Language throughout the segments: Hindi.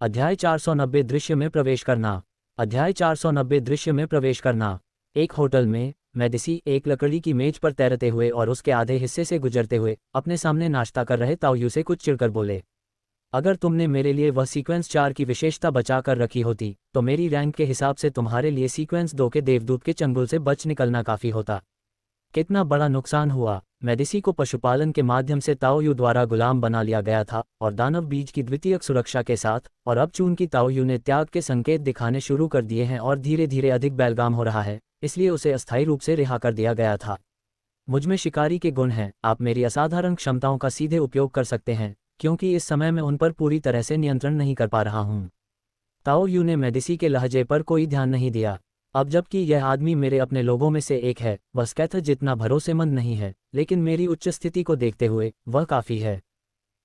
अध्याय 490 दृश्य में प्रवेश करना। अध्याय 490 दृश्य में प्रवेश करना। एक होटल में मेडिसी एक लकड़ी की मेज पर तैरते हुए और उसके आधे हिस्से से गुजरते हुए अपने सामने नाश्ता कर रहे ताओयू से कुछ चिढ़कर बोले, अगर तुमने मेरे लिए वह सीक्वेंस 4 की विशेषता बचा कर रखी होती तो मेरी रैंक के हिसाब से तुम्हारे लिए सीक्वेंस 2 के देवदूत के चंगुल से बच निकलना काफ़ी होता। कितना बड़ा नुकसान हुआ। मेडिसी को पशुपालन के माध्यम से ताओयू द्वारा गुलाम बना लिया गया था और दानव बीज की द्वितीयक सुरक्षा के साथ, और अब चूंकि ताओयू ने त्याग के संकेत दिखाने शुरू कर दिए हैं और धीरे धीरे अधिक बैलगाम हो रहा है, इसलिए उसे अस्थायी रूप से रिहा कर दिया गया था। मुझमें शिकारी के गुण हैं, आप मेरी असाधारण क्षमताओं का सीधे उपयोग कर सकते हैं, क्योंकि इस समय मैं उन पर पूरी तरह से नियंत्रण नहीं कर पा रहा हूँ। ताओयू ने मेडिसी के लहजे पर कोई ध्यान नहीं दिया। अब जबकि यह आदमी मेरे अपने लोगों में से एक है, वह स्कैथर जितना भरोसेमंद नहीं है, लेकिन मेरी उच्च स्थिति को देखते हुए वह काफ़ी है।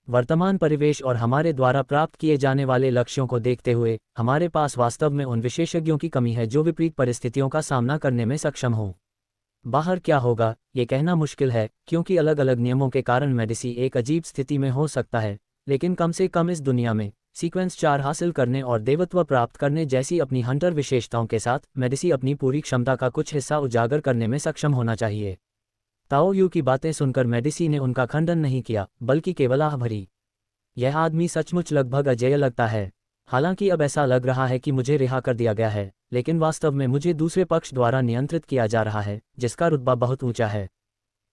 वर्तमान परिवेश और हमारे द्वारा प्राप्त किए जाने वाले लक्ष्यों को देखते हुए हमारे पास वास्तव में उन विशेषज्ञों की कमी है जो विपरीत परिस्थितियों का सामना करने में सक्षम हों। बाहर क्या होगा ये कहना मुश्किल है, क्योंकि अलग अलग नियमों के कारण मेडिसी एक अजीब स्थिति में हो सकता है, लेकिन कम से कम इस दुनिया में सीक्वेंस 4 हासिल करने और देवत्व प्राप्त करने जैसी अपनी हंटर विशेषताओं के साथ मेडिसी अपनी पूरी क्षमता का कुछ हिस्सा उजागर करने में सक्षम होना चाहिए। ताओयू की बातें सुनकर मेडिसी ने उनका खंडन नहीं किया, बल्कि केवल आह भरी। यह आदमी सचमुच लगभग अजेय लगता है। हालांकि अब ऐसा लग रहा है कि मुझे रिहा कर दिया गया है, लेकिन वास्तव में मुझे दूसरे पक्ष द्वारा नियंत्रित किया जा रहा है, जिसका रुतबा बहुत ऊंचा है।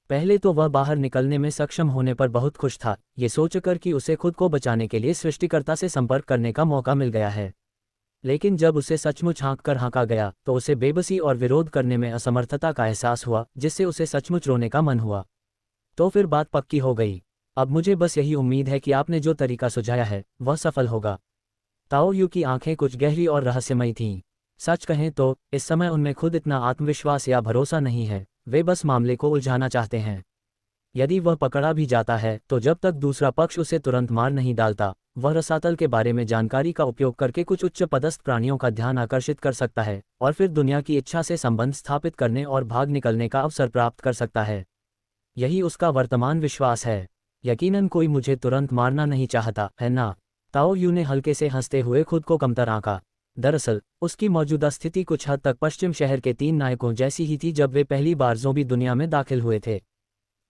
पहले तो वह बाहर निकलने में सक्षम होने पर बहुत खुश था, ये सोचकर कि उसे खुद को बचाने के लिए सृष्टिकर्ता से संपर्क करने का मौका मिल गया है। लेकिन जब उसे सचमुच हाँका गया तो उसे बेबसी और विरोध करने में असमर्थता का एहसास हुआ, जिससे उसे सचमुच रोने का मन हुआ। तो फिर बात पक्की हो गई। अब मुझे बस यही उम्मीद है कि आपने जो तरीका सुझाया है वह सफल होगा। ताओयू की आंखें कुछ गहरी और रहस्यमयी थीं। सच कहें तो इस समय उनमें खुद इतना आत्मविश्वास या भरोसा नहीं है, वे बस मामले को उलझाना चाहते हैं। यदि वह पकड़ा भी जाता है तो जब तक दूसरा पक्ष उसे तुरंत मार नहीं डालता, वह रसातल के बारे में जानकारी का उपयोग करके कुछ उच्च पदस्थ प्राणियों का ध्यान आकर्षित कर सकता है और फिर दुनिया की इच्छा से संबंध स्थापित करने और भाग निकलने का अवसर प्राप्त कर सकता है। यही उसका वर्तमान विश्वास है। यकीनन कोई मुझे तुरंत मारना नहीं चाहता, है ना? ताओयू ने हल्के से हंसते हुए खुद को कमतर आंका। दरअसल उसकी मौजूदा स्थिति कुछ हद तक पश्चिम शहर के 3 नायकों जैसी ही थी जब वे पहली बार ज़ोंबी दुनिया में दाखिल हुए थे।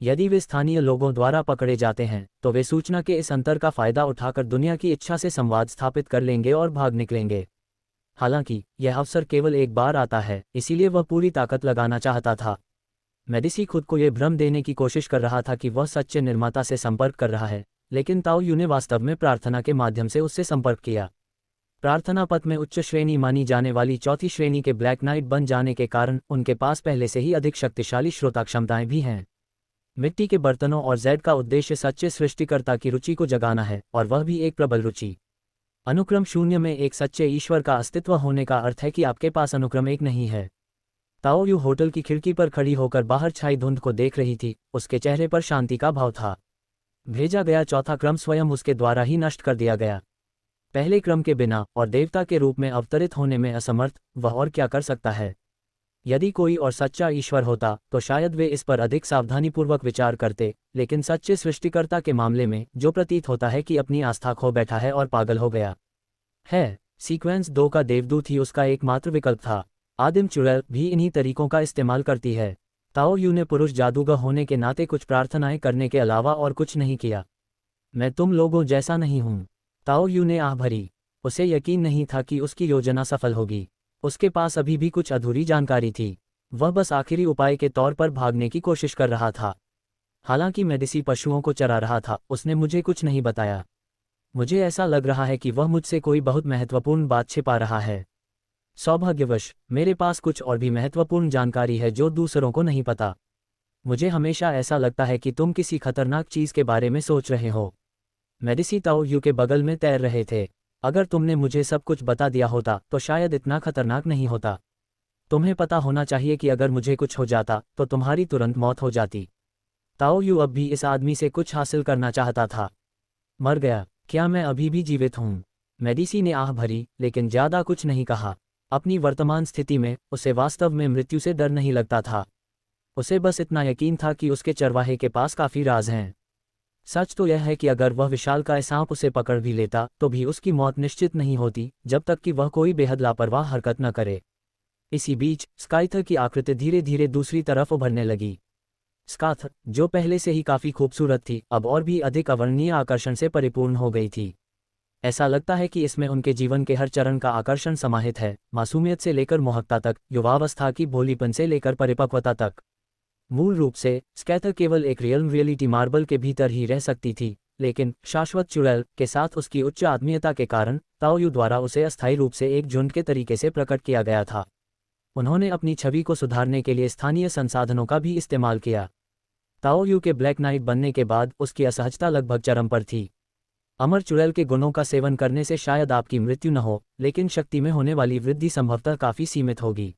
यदि वे स्थानीय लोगों द्वारा पकड़े जाते हैं तो वे सूचना के इस अंतर का फायदा उठाकर दुनिया की इच्छा से संवाद स्थापित कर लेंगे और भाग निकलेंगे। हालांकि यह अवसर केवल एक बार आता है, इसीलिए वह पूरी ताकत लगाना चाहता था। मेडिसी खुद को यह भ्रम देने की कोशिश कर रहा था कि वह सच्चे निर्माता से संपर्क कर रहा है, लेकिन ताओयू ने वास्तव में प्रार्थना के माध्यम से उससे संपर्क किया। प्रार्थना पथ में उच्च श्रेणी मानी जाने वाली चौथी श्रेणी के ब्लैक नाइट बन जाने के कारण उनके पास पहले से ही अधिक शक्तिशाली श्रोता क्षमताएं भी हैं। मिट्टी के बर्तनों और जेड का उद्देश्य सच्चे सृष्टिकर्ता की रुचि को जगाना है, और वह भी एक प्रबल रुचि। अनुक्रम शून्य में एक सच्चे ईश्वर का अस्तित्व होने का अर्थ है कि आपके पास अनुक्रम 1 नहीं है। ताओयू होटल की खिड़की पर खड़ी होकर बाहर छाई धुंध को देख रही थी। उसके चेहरे पर शांति का भाव था। भेजा गया चौथा क्रम स्वयं उसके द्वारा ही नष्ट कर दिया गया। पहले क्रम के बिना और देवता के रूप में अवतरित होने में असमर्थ वह और क्या कर सकता है? यदि कोई और सच्चा ईश्वर होता तो शायद वे इस पर अधिक सावधानीपूर्वक विचार करते, लेकिन सच्चे सृष्टिकर्ता के मामले में जो प्रतीत होता है कि अपनी आस्था खो बैठा है और पागल हो गया है। सीक्वेंस 2 का देवदूत ही उसका एकमात्र विकल्प था। आदिम चुड़ैल भी इन्हीं तरीकों का इस्तेमाल करती है। ताओयू ने पुरुष जादूगर होने के नाते कुछ प्रार्थनाएं करने के अलावा और कुछ नहीं किया। मैं तुम लोगों जैसा नहीं हूँ। ताओयू ने आह भरी। उसे यकीन नहीं था कि उसकी योजना सफल होगी। उसके पास अभी भी कुछ अधूरी जानकारी थी। वह बस आखिरी उपाय के तौर पर भागने की कोशिश कर रहा था। हालांकि मेडिसी पशुओं को चरा रहा था, उसने मुझे कुछ नहीं बताया। मुझे ऐसा लग रहा है कि वह मुझसे कोई बहुत महत्वपूर्ण बात छिपा रहा है। सौभाग्यवश मेरे पास कुछ और भी महत्वपूर्ण जानकारी है जो दूसरों को नहीं पता। मुझे हमेशा ऐसा लगता है कि तुम किसी खतरनाक चीज़ के बारे में सोच रहे हो। मेडिसी ताओयू के बगल में तैर रहे थे। अगर तुमने मुझे सब कुछ बता दिया होता तो शायद इतना खतरनाक नहीं होता। तुम्हें पता होना चाहिए कि अगर मुझे कुछ हो जाता तो तुम्हारी तुरंत मौत हो जाती। ताओयू अब भी इस आदमी से कुछ हासिल करना चाहता था। मर गया? क्या मैं अभी भी जीवित हूँ? मेडिसी ने आह भरी, लेकिन ज़्यादा कुछ नहीं कहा। अपनी वर्तमान स्थिति में उसे वास्तव में मृत्यु से डर नहीं लगता था। उसे बस इतना यकीन था कि उसके चरवाहे के पास काफ़ी राज हैं। सच तो यह है कि अगर वह विशालकाय सांप उसे पकड़ भी लेता तो भी उसकी मौत निश्चित नहीं होती जब तक कि वह कोई बेहद लापरवाह हरकत न करे। इसी बीच स्काइथर की आकृति धीरे धीरे दूसरी तरफ उभरने लगी। स्काइथर, जो पहले से ही काफी खूबसूरत थी, अब और भी अधिक अवर्णनीय आकर्षण से परिपूर्ण हो गई थी। ऐसा लगता है कि इसमें उनके जीवन के हर चरण का आकर्षण समाहित है, मासूमियत से लेकर मोहकता तक, युवावस्था की भोलीपन से लेकर परिपक्वता तक। मूल रूप से स्कैथर केवल एक रियलिटी मार्बल के भीतर ही रह सकती थी, लेकिन शाश्वत चुड़ैल के साथ उसकी उच्च आत्मीयता के कारण ताओयू द्वारा उसे अस्थायी रूप से एक झुंड के तरीके से प्रकट किया गया था। उन्होंने अपनी छवि को सुधारने के लिए स्थानीय संसाधनों का भी इस्तेमाल किया। ताओयू के ब्लैक नाइट बनने के बाद उसकी असहजता लगभग चरम पर थी। अमर चुड़ैल के गुणों का सेवन करने से शायद आपकी मृत्यु न हो, लेकिन शक्ति में होने वाली वृद्धि संभवतः काफी सीमित होगी।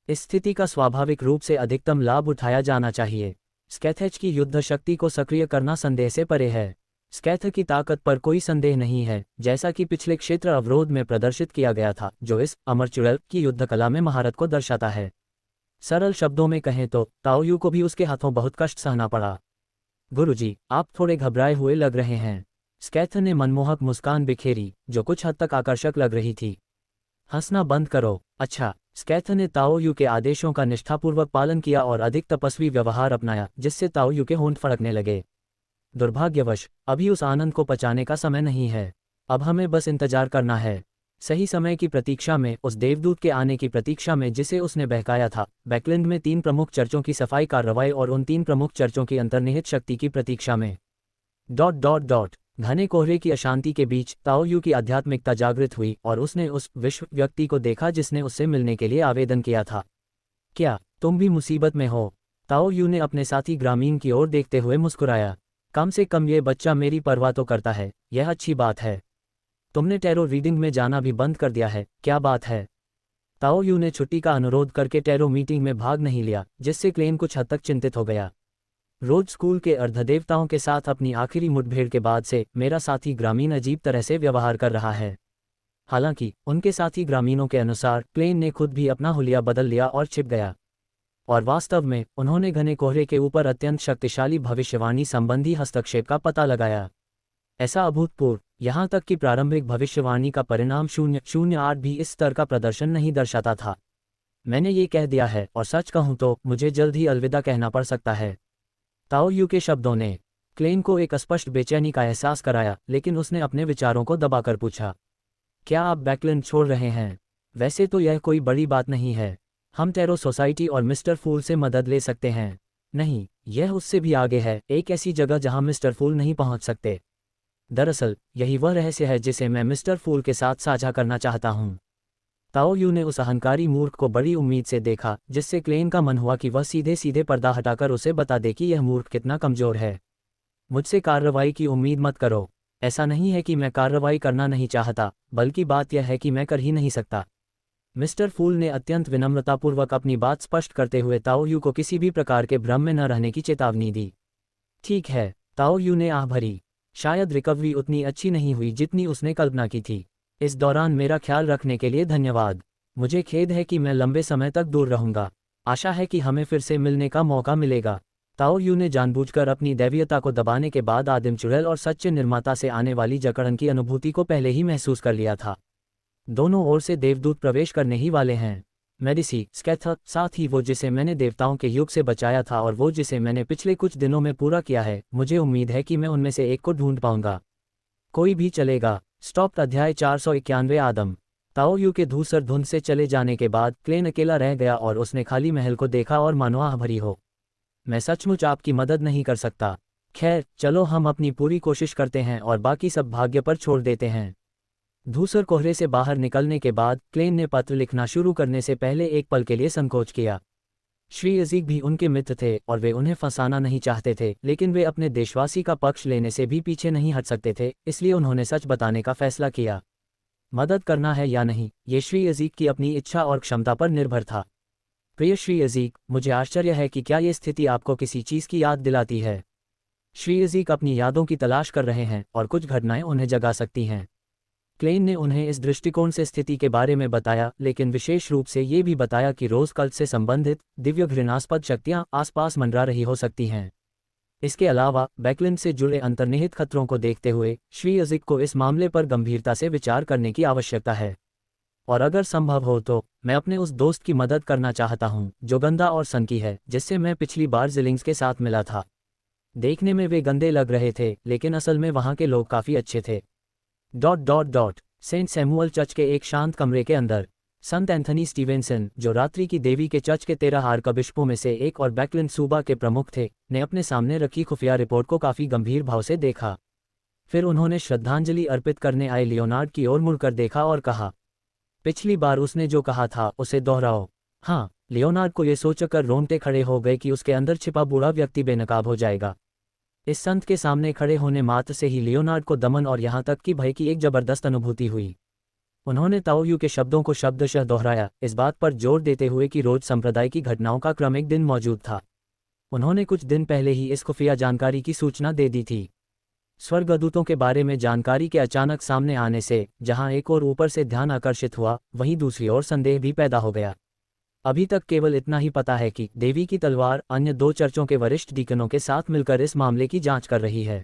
इस स्थिति का स्वाभाविक रूप से अधिकतम लाभ उठाया जाना चाहिए। स्कैथेज की युद्ध शक्ति को सक्रिय करना संदेह से परे है। स्कैथर की ताकत पर कोई संदेह नहीं है, जैसा कि पिछले क्षेत्र अवरोध में प्रदर्शित किया गया था, जो इस अमर चुड़ैल की युद्ध कला में महारत को दर्शाता है। सरल शब्दों में कहें तो ताओयू को भी उसके हाथों बहुत कष्ट सहना पड़ा। गुरुजी, आप थोड़े घबराए हुए लग रहे हैं। स्कैथर ने मनमोहक मुस्कान बिखेरी, जो कुछ हद तक आकर्षक लग रही थी। हंसना बंद करो। अच्छा। स्कैथर ने ताओयू के आदेशों का निष्ठापूर्वक पालन किया और अधिक तपस्वी व्यवहार अपनाया, जिससे ताओयू के होंठ फड़कने लगे। दुर्भाग्यवश अभी उस आनंद को पचाने का समय नहीं है। अब हमें बस इंतजार करना है। सही समय की प्रतीक्षा में, उस देवदूत के आने की प्रतीक्षा में जिसे उसने बहकाया था। बैकलैंड में 3 प्रमुख चर्चों की सफाई कार्रवाई और उन 3 प्रमुख चर्चों की अंतर्निहित शक्ति की प्रतीक्षा में। ... घने कोहरे की अशांति के बीच ताओयू की आध्यात्मिकता जागृत हुई और उसने उस विश्व व्यक्ति को देखा जिसने उससे मिलने के लिए आवेदन किया था। क्या तुम भी मुसीबत में हो? ताओयू ने अपने साथी ग्रामीण की ओर देखते हुए मुस्कुराया। कम से कम ये बच्चा मेरी परवाह तो करता है, यह अच्छी बात है। तुमने टैरो रीडिंग में जाना भी बंद कर दिया है, क्या बात है? ताओयू ने छुट्टी का अनुरोध करके टैरो मीटिंग में भाग नहीं लिया, जिससे क्लेन कुछ हद तक चिंतित हो गया। रोज स्कूल के अर्धदेवताओं के साथ अपनी आखिरी मुठभेड़ के बाद से मेरा साथी ग्रामीण अजीब तरह से व्यवहार कर रहा है। हालांकि उनके साथी ग्रामीणों के अनुसार क्लेन ने खुद भी अपना हुलिया बदल लिया और छिप गया, और वास्तव में उन्होंने घने कोहरे के ऊपर अत्यंत शक्तिशाली भविष्यवाणी संबंधी हस्तक्षेप का पता लगाया। ऐसा अभूतपूर्व, यहाँ तक कि प्रारंभिक भविष्यवाणी का परिणाम 0.08 भी इस स्तर का प्रदर्शन नहीं दर्शाता था। मैंने ये कह दिया है, और सच कहूँ तो मुझे जल्द ही अलविदा कहना पड़ सकता है। ताओयू के शब्दों ने क्लेन को एक अस्पष्ट बेचैनी का एहसास कराया, लेकिन उसने अपने विचारों को दबाकर पूछा, क्या आप बैकलैंड छोड़ रहे हैं? वैसे तो यह कोई बड़ी बात नहीं है। हम टैरो सोसाइटी और मिस्टर फूल से मदद ले सकते हैं। नहीं, यह उससे भी आगे है, एक ऐसी जगह जहां मिस्टर फूल नहीं पहुंच सकते। दरअसल यही वह रहस्य है जिसे मैं मिस्टर फूल के साथ साझा करना चाहता हूं। ताओयू ने उस अहंकारी मूर्ख को बड़ी उम्मीद से देखा, जिससे क्लेन का मन हुआ कि वह सीधे सीधे पर्दा हटाकर उसे बता दे कि यह मूर्ख कितना कमजोर है। मुझसे कार्रवाई की उम्मीद मत करो। ऐसा नहीं है कि मैं कार्रवाई करना नहीं चाहता, बल्कि बात यह है कि मैं कर ही नहीं सकता। मिस्टर फूल ने अत्यंत विनम्रतापूर्वक अपनी बात स्पष्ट करते हुए ताओयू को किसी भी प्रकार के भ्रम में न रहने की चेतावनी दी। ठीक है, ताओयू ने आह भरी। शायद रिकवरी उतनी अच्छी नहीं हुई जितनी उसने कल्पना की थी। इस दौरान मेरा ख्याल रखने के लिए धन्यवाद। मुझे खेद है कि मैं लंबे समय तक दूर रहूंगा। आशा है कि हमें फिर से मिलने का मौका मिलेगा। ताओयू ने जानबूझकर अपनी दैवीयता को दबाने के बाद आदिम चुड़ैल और सच्चे निर्माता से आने वाली जकड़न की अनुभूति को पहले ही महसूस कर लिया था। दोनों ओर से देवदूत प्रवेश करने ही वाले हैं। मेडिसी, स्कैथर, साथ ही वो जिसे मैंने देवताओं के युग से बचाया था और वो जिसे मैंने पिछले कुछ दिनों में पूरा किया है। मुझे उम्मीद है कि मैं उनमें से एक को ढूंढ पाऊंगा। कोई भी चलेगा। स्टॉप। अध्याय 491 आदम। ताओयू के धूसर धुंध से चले जाने के बाद क्लेन अकेला रह गया और उसने खाली महल को देखा और मानो आह भरी हो। मैं सचमुच आपकी मदद नहीं कर सकता। खैर, चलो हम अपनी पूरी कोशिश करते हैं और बाकी सब भाग्य पर छोड़ देते हैं। धूसर कोहरे से बाहर निकलने के बाद क्लेन ने पत्र लिखना शुरू करने से पहले एक पल के लिए संकोच किया। श्री अजीक भी उनके मित्र थे और वे उन्हें फंसाना नहीं चाहते थे, लेकिन वे अपने देशवासी का पक्ष लेने से भी पीछे नहीं हट सकते थे, इसलिए उन्होंने सच बताने का फैसला किया। मदद करना है या नहीं, ये श्री अजीक की अपनी इच्छा और क्षमता पर निर्भर था। प्रिय श्री अजीक, मुझे आश्चर्य है कि क्या ये स्थिति आपको किसी चीज़ की याद दिलाती है। श्री अजीक अपनी यादों की तलाश कर रहे हैं और कुछ घटनाएं उन्हें जगा सकती हैं। क्लेन ने उन्हें इस दृष्टिकोण से स्थिति के बारे में बताया, लेकिन विशेष रूप से ये भी बताया कि रोज कल्ट से संबंधित दिव्य घृणास्पद शक्तियां आसपास मंडरा रही हो सकती हैं। इसके अलावा बैकलिंड से जुड़े अंतर्निहित खतरों को देखते हुए श्री अजिक को इस मामले पर गंभीरता से विचार करने की आवश्यकता है। और अगर संभव हो तो मैं अपने उस दोस्त की मदद करना चाहता हूं जो गंदा और सनकी है, जिससे मैं पिछली बार जिलिंग्स के साथ मिला था। देखने में वे गंदे लग रहे थे, लेकिन असल में वहां के लोग काफी अच्छे थे। सेंट सैमुअल चर्च के एक शांत कमरे के अंदर संत एंथनी स्टीवेंसन, जो रात्रि की देवी के चर्च के 13 आर्कबिशपों में से एक और बैकलिंड सूबा के प्रमुख थे, ने अपने सामने रखी खुफिया रिपोर्ट को काफी गंभीर भाव से देखा। फिर उन्होंने श्रद्धांजलि अर्पित करने आए लियोनार्ड की ओर मुड़कर देखा और कहा, पिछली बार उसने जो कहा था उसे दोहराओ। हाँ, लियोनार्ड को ये सोचकर रोंगटे खड़े हो गए कि उसके अंदर छिपा बूढ़ा व्यक्ति बेनकाब हो जाएगा। इस संत के सामने खड़े होने मात्र से ही लियोनार्ड को दमन और यहाँ तक कि भय की एक जबरदस्त अनुभूति हुई। उन्होंने ताओयू के शब्दों को शब्दशः दोहराया, इस बात पर जोर देते हुए कि रोज संप्रदाय की घटनाओं का क्रम एक दिन मौजूद था। उन्होंने कुछ दिन पहले ही इस खुफिया जानकारी की सूचना दे दी थी। स्वर्गदूतों के बारे में जानकारी के अचानक सामने आने से जहां एक और ऊपर से ध्यान आकर्षित हुआ, वहीं दूसरी ओर संदेह भी पैदा हो गया। अभी तक केवल इतना ही पता है कि देवी की तलवार अन्य 2 चर्चों के वरिष्ठ डीकनों के साथ मिलकर इस मामले की जांच कर रही है।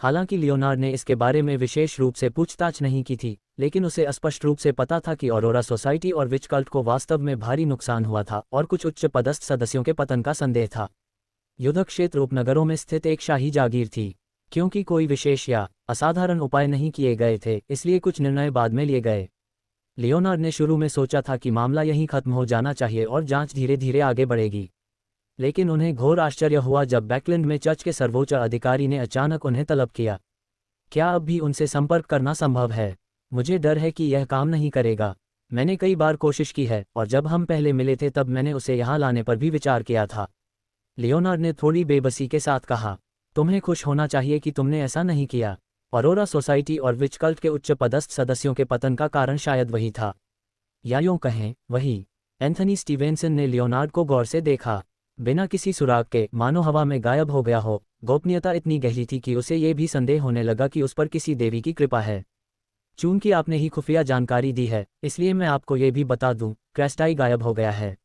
हालांकि लियोनार्ड ने इसके बारे में विशेष रूप से पूछताछ नहीं की थी, लेकिन उसे स्पष्ट रूप से पता था कि ऑरोरा सोसाइटी और विच कल्ट को वास्तव में भारी नुकसान हुआ था और कुछ उच्च पदस्थ सदस्यों के पतन का संदेह था। युद्ध क्षेत्र उपनगरों में स्थित एक शाही जागीर थी। क्योंकि कोई विशेष या असाधारण उपाय नहीं किए गए थे, इसलिए कुछ निर्णय बाद में लिए गए। लियोनार्ड ने शुरू में सोचा था कि मामला यहीं खत्म हो जाना चाहिए और जांच धीरे धीरे आगे बढ़ेगी, लेकिन उन्हें घोर आश्चर्य हुआ जब बैकलिंड में चर्च के सर्वोच्च अधिकारी ने अचानक उन्हें तलब किया। क्या अब भी उनसे संपर्क करना संभव है? मुझे डर है कि यह काम नहीं करेगा। मैंने कई बार कोशिश की है और जब हम पहले मिले थे तब मैंने उसे यहाँ लाने पर भी विचार किया था। लियोनार्ड ने थोड़ी बेबसी के साथ कहा, तुम्हें खुश होना चाहिए कि तुमने ऐसा नहीं किया। ऑरोरा सोसाइटी और विच कल्ट के उच्च पदस्थ सदस्यों के पतन का कारण शायद वही था, या यूं कहें वही। एंथनी स्टीवेंसन ने लियोनार्ड को गौर से देखा। बिना किसी सुराग के मानो हवा में गायब हो गया हो। गोपनीयता इतनी गहरी थी कि उसे ये भी संदेह होने लगा कि उस पर किसी देवी की कृपा है। चूंकि आपने ही खुफिया जानकारी दी है, इसलिए मैं आपको ये भी बता दूं, क्रेस्टाई गायब हो गया है।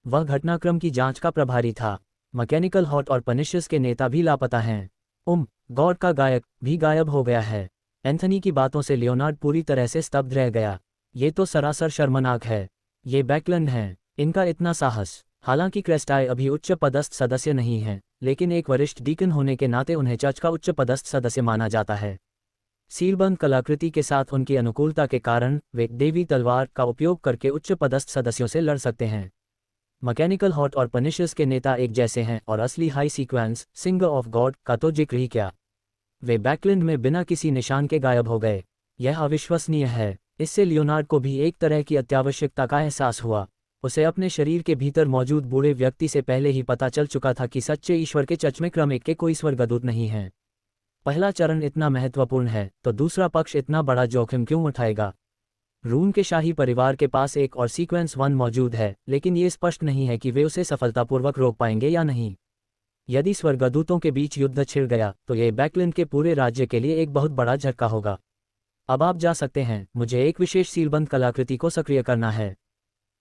वह घटनाक्रम की जांच का प्रभारी था। मैकेनिकल हॉट और पनिशस के नेता भी लापता हैं। गॉड का गायक भी गायब हो गया है। एंथनी की बातों से लियोनार्ड पूरी तरह से स्तब्ध रह गया। ये तो सरासर शर्मनाक है। ये बैकलिंड हैं, इनका इतना साहस। हालांकि क्रेस्टाई अभी उच्च पदस्थ सदस्य नहीं हैं, लेकिन एक वरिष्ठ डीकन होने के नाते उन्हें चर्च का उच्च पदस्थ सदस्य माना जाता है। सीलबंद कलाकृति के साथ उनकी अनुकूलता के कारण वे देवी तलवार का उपयोग करके उच्च पदस्थ सदस्यों से लड़ सकते हैं। मैकेनिकल हॉट और पनिशर्स के नेता एक जैसे हैं और असली high sequence singer of God का तो जिक्र ही क्या। वे बैकलिंड में बिना किसी निशान के गायब हो गए। यह अविश्वसनीय है। इससे लियोनार्ड को भी एक तरह की अत्यावश्यकता का एहसास हुआ। उसे अपने शरीर के भीतर मौजूद बूढ़े व्यक्ति से पहले ही पता चल चुका था कि सच्चे ईश्वर के चर्च में क्रम 1 के कोई स्वर्गदूत नहीं हैं। पहला चरण इतना महत्वपूर्ण है तो दूसरा पक्ष इतना बड़ा जोखिम क्यों उठाएगा? रूम के शाही परिवार के पास एक और सीक्वेंस 1 मौजूद है, लेकिन ये स्पष्ट नहीं है कि वे उसे सफलतापूर्वक रोक पाएंगे या नहीं। यदि स्वर्गदूतों के बीच युद्ध छिड़ गया तो ये बैकलिंड के पूरे राज्य के लिए एक बहुत बड़ा झटका होगा। अब आप जा सकते हैं, मुझे एक विशेष सीलबंद कलाकृति को सक्रिय करना है।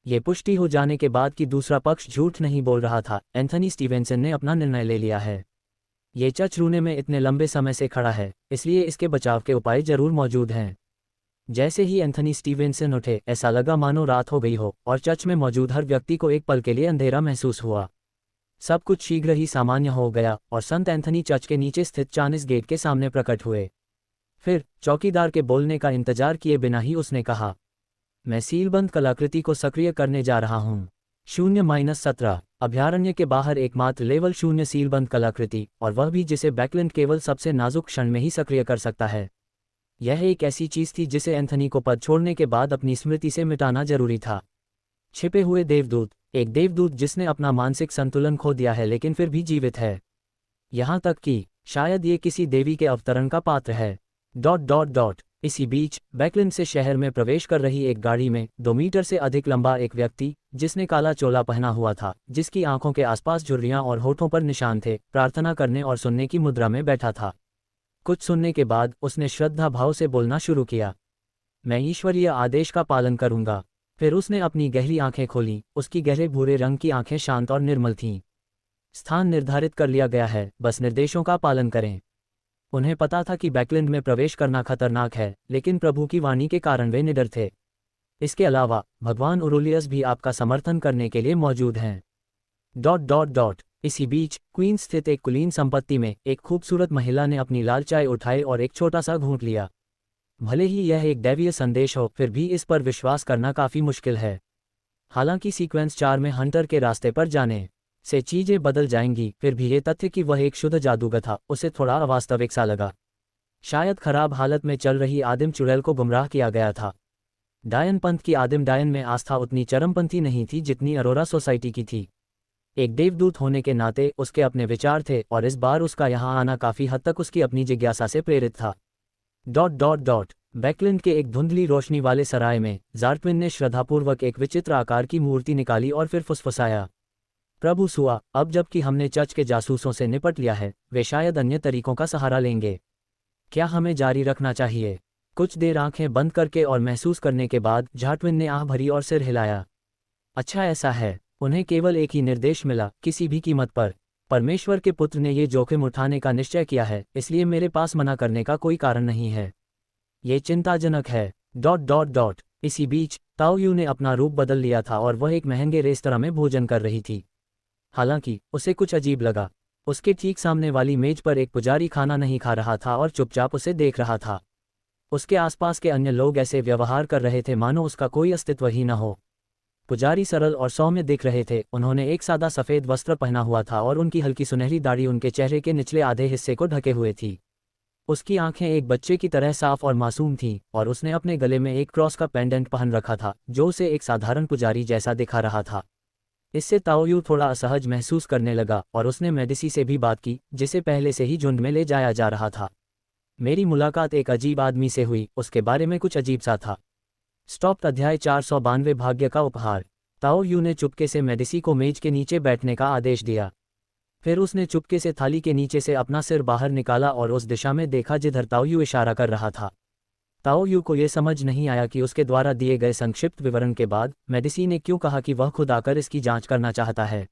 ये पुष्टि हो जाने के बाद कि दूसरा पक्ष झूठ नहीं बोल रहा था, एंथनी स्टीवेंसन ने अपना निर्णय ले लिया है। ये चर्च रूने में इतने लंबे समय से खड़ा है, इसलिए इसके बचाव के उपाय जरूर मौजूद हैं। जैसे ही एंथनी स्टीवेंसन उठे, ऐसा लगा मानो रात हो गई हो और चर्च में मौजूद हर व्यक्ति को एक पल के लिए अंधेरा महसूस हुआ। सब कुछ शीघ्र ही सामान्य हो गया और संत एंथनी चर्च के नीचे स्थित चानिस गेट के सामने प्रकट हुए। फिर चौकीदार के बोलने का इंतजार किए बिना ही उसने कहा, मैं सीलबंद कलाकृति को सक्रिय करने जा रहा हूँ। 0-17 अभयारण्य के बाहर एकमात्र लेवल 0 सीलबंद कलाकृति, और वह भी जिसे बैकलिंड केवल सबसे नाजुक क्षण में ही सक्रिय कर सकता है। यह एक ऐसी चीज थी जिसे एंथनी को पद छोड़ने के बाद अपनी स्मृति से मिटाना जरूरी था। छिपे हुए देवदूत, एक देवदूत जिसने अपना मानसिक संतुलन खो दिया है लेकिन फिर भी जीवित है। यहाँ तक कि शायद ये किसी देवी के अवतरण का पात्र है। इसी बीच बैकलिंड से शहर में प्रवेश कर रही एक गाड़ी में 2 मीटर से अधिक लंबा एक व्यक्ति, जिसने काला चोला पहना हुआ था, जिसकी आंखों के आसपास झुर्रियां और होठों पर निशान थे, प्रार्थना करने और सुनने की मुद्रा में बैठा था। कुछ सुनने के बाद उसने श्रद्धा भाव से बोलना शुरू किया, मैं ईश्वरीय आदेश का पालन करूंगा। फिर उसने अपनी गहरी आंखें खोलीं। उसकी गहरे भूरे रंग की आंखें शांत और निर्मल थीं। स्थान निर्धारित कर लिया गया है, बस निर्देशों का पालन करें। उन्हें पता था कि बैकलैंड में प्रवेश करना खतरनाक है, लेकिन प्रभु की वाणी के कारण वे निडर थे। इसके अलावा भगवान उरुलियस भी आपका समर्थन करने के लिए मौजूद हैं। इसी बीच क्वींस स्थित एक कुलीन संपत्ति में एक खूबसूरत महिला ने अपनी लाल चाय उठाई और एक छोटा सा घूंट लिया। भले ही यह एक दैवीय संदेश हो, फिर भी इस पर विश्वास करना काफ़ी मुश्किल है। हालांकि सीक्वेंस 4 में हंटर के रास्ते पर जाने से चीज़ें बदल जाएंगी, फिर भी ये तथ्य कि वह एक शुद्ध जादूगर था उसे थोड़ा अवास्तविक सा लगा। शायद खराब हालत में चल रही आदिम चुड़ैल को गुमराह किया गया था। डायन पंथ की आदिम डायन में आस्था उतनी चरमपंथी नहीं थी जितनी अरोरा सोसाइटी की थी। एक देवदूत होने के नाते उसके अपने विचार थे, और इस बार उसका यहाँ आना काफ़ी हद तक उसकी अपनी जिज्ञासा से प्रेरित था। बैकलैंड के एक धुंधली रोशनी वाले सराय में ज़ार्ट्विन ने श्रद्धापूर्वक एक विचित्र आकार की मूर्ति निकाली और फिर फुसफुसाया, प्रभु सुआ, अब जबकि हमने चर्च के जासूसों से निपट लिया है, वे शायद अन्य तरीकों का सहारा लेंगे। क्या हमें जारी रखना चाहिए? कुछ देर आंखें बंद करके और महसूस करने के बाद ज़ार्ट्विन ने आह भरी और सिर हिलाया। अच्छा ऐसा है। उन्हें केवल एक ही निर्देश मिला, किसी भी कीमत पर। परमेश्वर के पुत्र ने ये जोखिम उठाने का निश्चय किया है, इसलिए मेरे पास मना करने का कोई कारण नहीं है। ये चिंताजनक है। इसी बीच ताओ यू ने अपना रूप बदल लिया था और वह एक महंगे रेस्तरां में भोजन कर रही थी। हालांकि उसे कुछ अजीब लगा। उसके ठीक सामने वाली मेज पर एक पुजारी खाना नहीं खा रहा था और चुपचाप उसे देख रहा था। उसके आसपास के अन्य लोग ऐसे व्यवहार कर रहे थे मानो उसका कोई अस्तित्व ही न हो। पुजारी सरल और सौम्य दिख रहे थे। उन्होंने एक सादा सफ़ेद वस्त्र पहना हुआ था और उनकी हल्की सुनहरी दाढ़ी उनके चेहरे के निचले आधे हिस्से को ढके हुए थी। उसकी आंखें एक बच्चे की तरह साफ और मासूम थीं, और उसने अपने गले में एक क्रॉस का पेंडेंट पहन रखा था जो उसे एक साधारण पुजारी जैसा दिखा रहा था। इससे ताओ यू थोड़ा असहज महसूस करने लगा और उसने मेडिसी से भी बात की, जिसे पहले से ही झुंड में ले जाया जा रहा था। मेरी मुलाकात एक अजीब आदमी से हुई, उसके बारे में कुछ अजीब सा था। अध्याय 492 भाग्य का उपहार। ताओ यू ने चुपके से मेडिसी को मेज के नीचे बैठने का आदेश दिया। फिर उसने चुपके से थाली के नीचे से अपना सिर बाहर निकाला और उस दिशा में देखा जिधर ताओ यू इशारा कर रहा था। ताओ यू को यह समझ नहीं आया कि उसके द्वारा दिए गए संक्षिप्त विवरण के बाद मेडिसी ने क्यों कहा कि वह खुद आकर इसकी जांच करना चाहता है।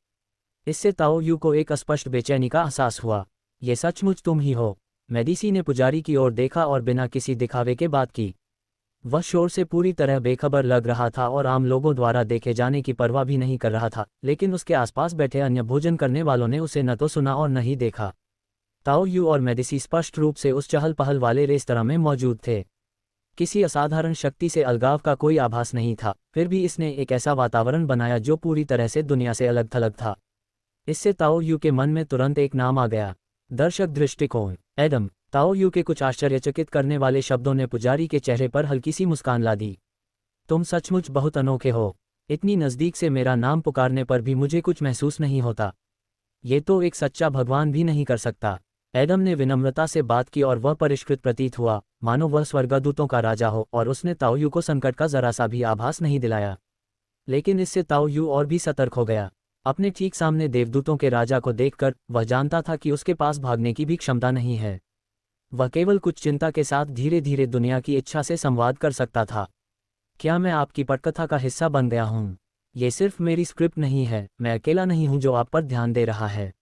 इससे ताओ यू को एक अस्पष्ट बेचैनी का एहसास हुआ। ये सचमुच तुम ही हो? मेडिसी ने पुजारी की ओर देखा और बिना किसी दिखावे के बात की। वह शोर से पूरी तरह बेखबर लग रहा था और आम लोगों द्वारा देखे जाने की परवाह भी नहीं कर रहा था, लेकिन उसके आसपास बैठे अन्य भोजन करने वालों ने उसे न तो सुना और न ही देखा। ताओ यू और मेडिसी स्पष्ट रूप से उस चहल पहल वाले रेस्तरां में मौजूद थे। किसी असाधारण शक्ति से अलगाव का कोई आभास नहीं था, फिर भी इसने एक ऐसा वातावरण बनाया जो पूरी तरह से दुनिया से अलग थलग था। इससे ताओ यू के मन में तुरंत एक नाम आ गया। दर्शक दृष्टिकोण। एडम। ताओ यू के कुछ आश्चर्यचकित करने वाले शब्दों ने पुजारी के चेहरे पर हल्की सी मुस्कान ला दी। तुम सचमुच बहुत अनोखे हो। इतनी नज़दीक से मेरा नाम पुकारने पर भी मुझे कुछ महसूस नहीं होता। ये तो एक सच्चा भगवान भी नहीं कर सकता। एडम ने विनम्रता से बात की और वह परिष्कृत प्रतीत हुआ, मानो वह स्वर्गदूतों का राजा हो, और उसने ताओ यू को संकट का जरा सा भी आभास नहीं दिलाया। लेकिन इससे ताओ यू और भी सतर्क हो गया। अपने ठीक सामने देवदूतों के राजा को देखकर वह जानता था कि उसके पास भागने की भी क्षमता नहीं है। वह केवल कुछ चिंता के साथ धीरे धीरे दुनिया की इच्छा से संवाद कर सकता था। क्या मैं आपकी पटकथा का हिस्सा बन गया हूँ? ये सिर्फ मेरी स्क्रिप्ट नहीं है, मैं अकेला नहीं हूँ जो आप पर ध्यान दे रहा है।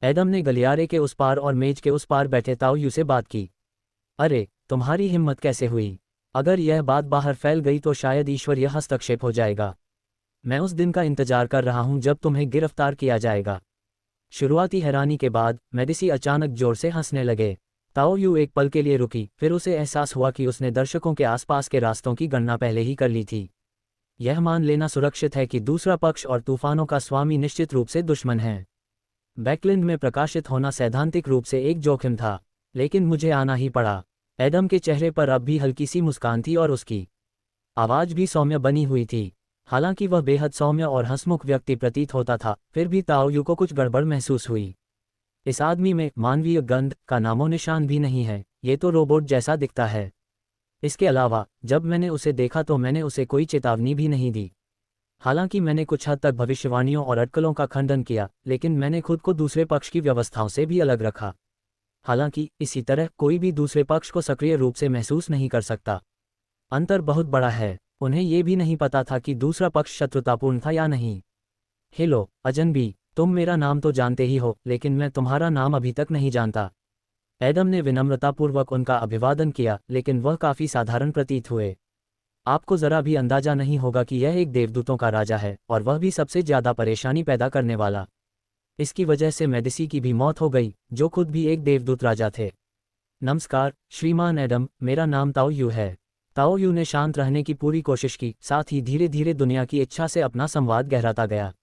एडम ने गलियारे के उस पार और मेज के उस पार बैठे ताओ यू से बात की। अरे, तुम्हारी हिम्मत कैसे हुई? अगर यह बात बाहर फैल गई तो शायद ईश्वरीय हस्तक्षेप हो जाएगा। मैं उस दिन का इंतजार कर रहा हूँ जब तुम्हें गिरफ्तार किया जाएगा। शुरुआती हैरानी के बाद मेडिसी अचानक जोर से हंसने लगे। ताओ यू एक पल के लिए रुकी, फिर उसे एहसास हुआ कि उसने दर्शकों के आसपास के रास्तों की गणना पहले ही कर ली थी। यह मान लेना सुरक्षित है कि दूसरा पक्ष और तूफानों का स्वामी निश्चित रूप से दुश्मन है। बैकलैंड में प्रकाशित होना सैद्धांतिक रूप से एक जोखिम था, लेकिन मुझे आना ही पड़ा। एडम के चेहरे पर अब भी हल्की सी मुस्कान थी और उसकी आवाज़ भी सौम्य बनी हुई थी। हालांकि वह बेहद सौम्य और हंसमुख व्यक्ति प्रतीत होता था, फिर भी ताओ यू को कुछ गड़बड़ महसूस हुई। इस आदमी में मानवीय गंध का नामो निशान भी नहीं है। ये तो रोबोट जैसा दिखता है। इसके अलावा जब मैंने उसे देखा तो मैंने उसे कोई चेतावनी भी नहीं दी। हालांकि मैंने कुछ हद तक भविष्यवाणियों और अटकलों का खंडन किया, लेकिन मैंने खुद को दूसरे पक्ष की व्यवस्थाओं से भी अलग रखा। हालांकि इसी तरह कोई भी दूसरे पक्ष को सक्रिय रूप से महसूस नहीं कर सकता। अंतर बहुत बड़ा है। उन्हें ये भी नहीं पता था कि दूसरा पक्ष शत्रुतापूर्ण था या नहीं। हेलो अजनबी, तुम मेरा नाम तो जानते ही हो, लेकिन मैं तुम्हारा नाम अभी तक नहीं जानता। एडम ने विनम्रतापूर्वक उनका अभिवादन किया, लेकिन वह काफी साधारण प्रतीत हुए। आपको जरा भी अंदाजा नहीं होगा कि यह एक देवदूतों का राजा है, और वह भी सबसे ज्यादा परेशानी पैदा करने वाला। इसकी वजह से मेडिसी की भी मौत हो गई, जो खुद भी एक देवदूत राजा थे। नमस्कार श्रीमान एडम, मेरा नाम ताओ यू है। ताओ यू ने शांत रहने की पूरी कोशिश की, साथ ही धीरे धीरे दुनिया की इच्छा से अपना संवाद गहराता गया।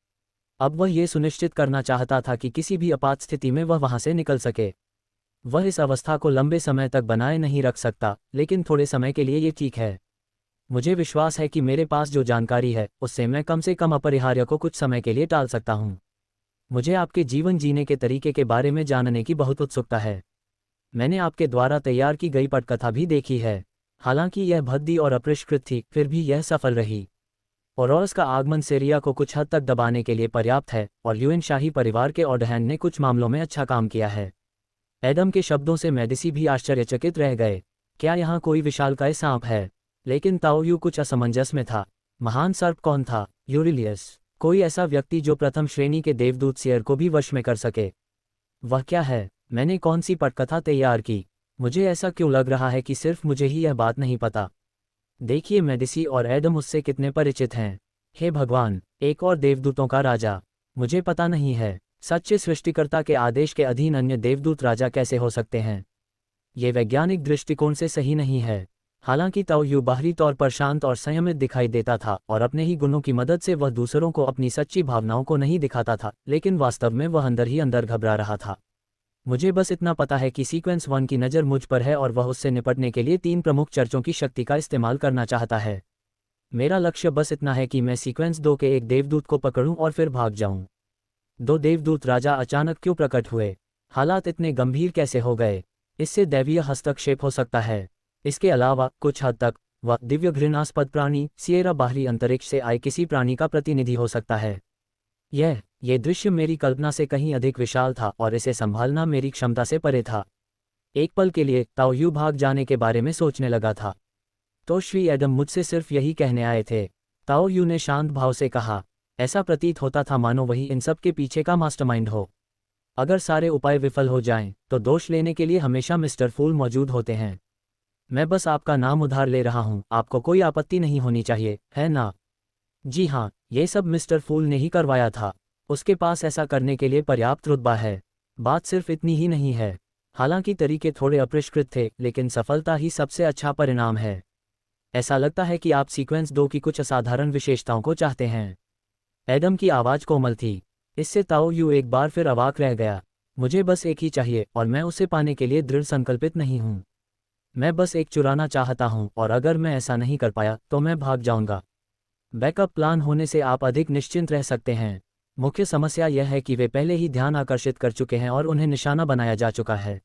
अब वह ये सुनिश्चित करना चाहता था कि किसी भी आपात स्थिति में वह वहां से निकल सके। वह इस अवस्था को लंबे समय तक बनाए नहीं रख सकता, लेकिन थोड़े समय के लिए ये ठीक है। मुझे विश्वास है कि मेरे पास जो जानकारी है उससे मैं कम से कम अपरिहार्य को कुछ समय के लिए टाल सकता हूँ। मुझे आपके जीवन जीने के तरीके के बारे में जानने की बहुत उत्सुकता है। मैंने आपके द्वारा तैयार की गई पटकथा भी देखी है। हालांकि यह भद्दी और अपरिष्कृत थी, फिर भी यह सफल रही। ओरोस का आगमन सीरिया को कुछ हद तक दबाने के लिए पर्याप्त है, और यूएन शाही परिवार के ऑर्डहैन ने कुछ मामलों में अच्छा काम किया है। एडम के शब्दों से मेडिसी भी आश्चर्यचकित रह गए। क्या यहाँ कोई विशालकाय सांप है? लेकिन ताओ यू कुछ असमंजस में था। महान सर्प कौन था? यूरिलियस, कोई ऐसा व्यक्ति जो प्रथम श्रेणी के देवदूत सियर को भी वश में कर सके। वह क्या है? मैंने कौन सी पटकथा तैयार की? मुझे ऐसा क्यों लग रहा है कि सिर्फ मुझे ही यह बात नहीं पता। देखिए मेडिसी और एडम उससे कितने परिचित हैं। हे भगवान, एक और देवदूतों का राजा। मुझे पता नहीं है, सच्चे सृष्टिकर्ता के आदेश के अधीन अन्य देवदूत राजा कैसे हो सकते हैं? ये वैज्ञानिक दृष्टिकोण से सही नहीं है। हालांकि ताओ यू बाहरी तौर पर शांत और संयमित दिखाई देता था, और अपने ही गुणों की मदद से वह दूसरों को अपनी सच्ची भावनाओं को नहीं दिखाता था, लेकिन वास्तव में वह अंदर ही अंदर घबरा रहा था। मुझे बस इतना पता है कि सीक्वेंस 1 की नज़र मुझ पर है, और वह उससे निपटने के लिए 3 प्रमुख चर्चों की शक्ति का इस्तेमाल करना चाहता है। मेरा लक्ष्य बस इतना है कि मैं सीक्वेंस 2 के एक देवदूत को पकड़ूं और फिर भाग जाऊं। 2 देवदूत राजा अचानक क्यों प्रकट हुए? हालात इतने गंभीर कैसे हो गए? इससे दैवीय हस्तक्षेप हो सकता है। इसके अलावा कुछ हद तक वह दिव्य घृणास्पद प्राणी सिएरा बाहरी अंतरिक्ष से आए किसी प्राणी का प्रतिनिधि हो सकता है। यह दृश्य मेरी कल्पना से कहीं अधिक विशाल था, और इसे संभालना मेरी क्षमता से परे था। एक पल के लिए ताओ यू भाग जाने के बारे में सोचने लगा था। तो श्री एडम मुझसे सिर्फ यही कहने आए थे? ताओ यू ने शांत भाव से कहा। ऐसा प्रतीत होता था मानो वही इन सब के पीछे का मास्टरमाइंड हो। अगर सारे उपाय विफल हो जाएं, तो दोष लेने के लिए हमेशा मिस्टर फूल मौजूद होते हैं। मैं बस आपका नाम उधार ले रहा हूं, आपको कोई आपत्ति नहीं होनी चाहिए, है ना? जी हाँ, ये सब मिस्टर फूल ने ही करवाया था। उसके पास ऐसा करने के लिए पर्याप्त रुतबा है। बात सिर्फ इतनी ही नहीं है। हालांकि तरीके थोड़े अपरिष्कृत थे, लेकिन सफलता ही सबसे अच्छा परिणाम है। ऐसा लगता है कि आप सीक्वेंस 2 की कुछ असाधारण विशेषताओं को चाहते हैं। एडम की आवाज़ कोमल थी। इससे ताओ यू एक बार फिर अवाक रह गया। मुझे बस एक ही चाहिए, और मैं उसे पाने के लिए दृढ़ संकल्पित नहीं हूँ। मैं बस एक चुराना चाहता हूँ, और अगर मैं ऐसा नहीं कर पाया तो मैं भाग जाऊंगा। बैकअप प्लान होने से आप अधिक निश्चिंत रह सकते हैं। मुख्य समस्या यह है कि वे पहले ही ध्यान आकर्षित कर चुके हैं और उन्हें निशाना बनाया जा चुका है।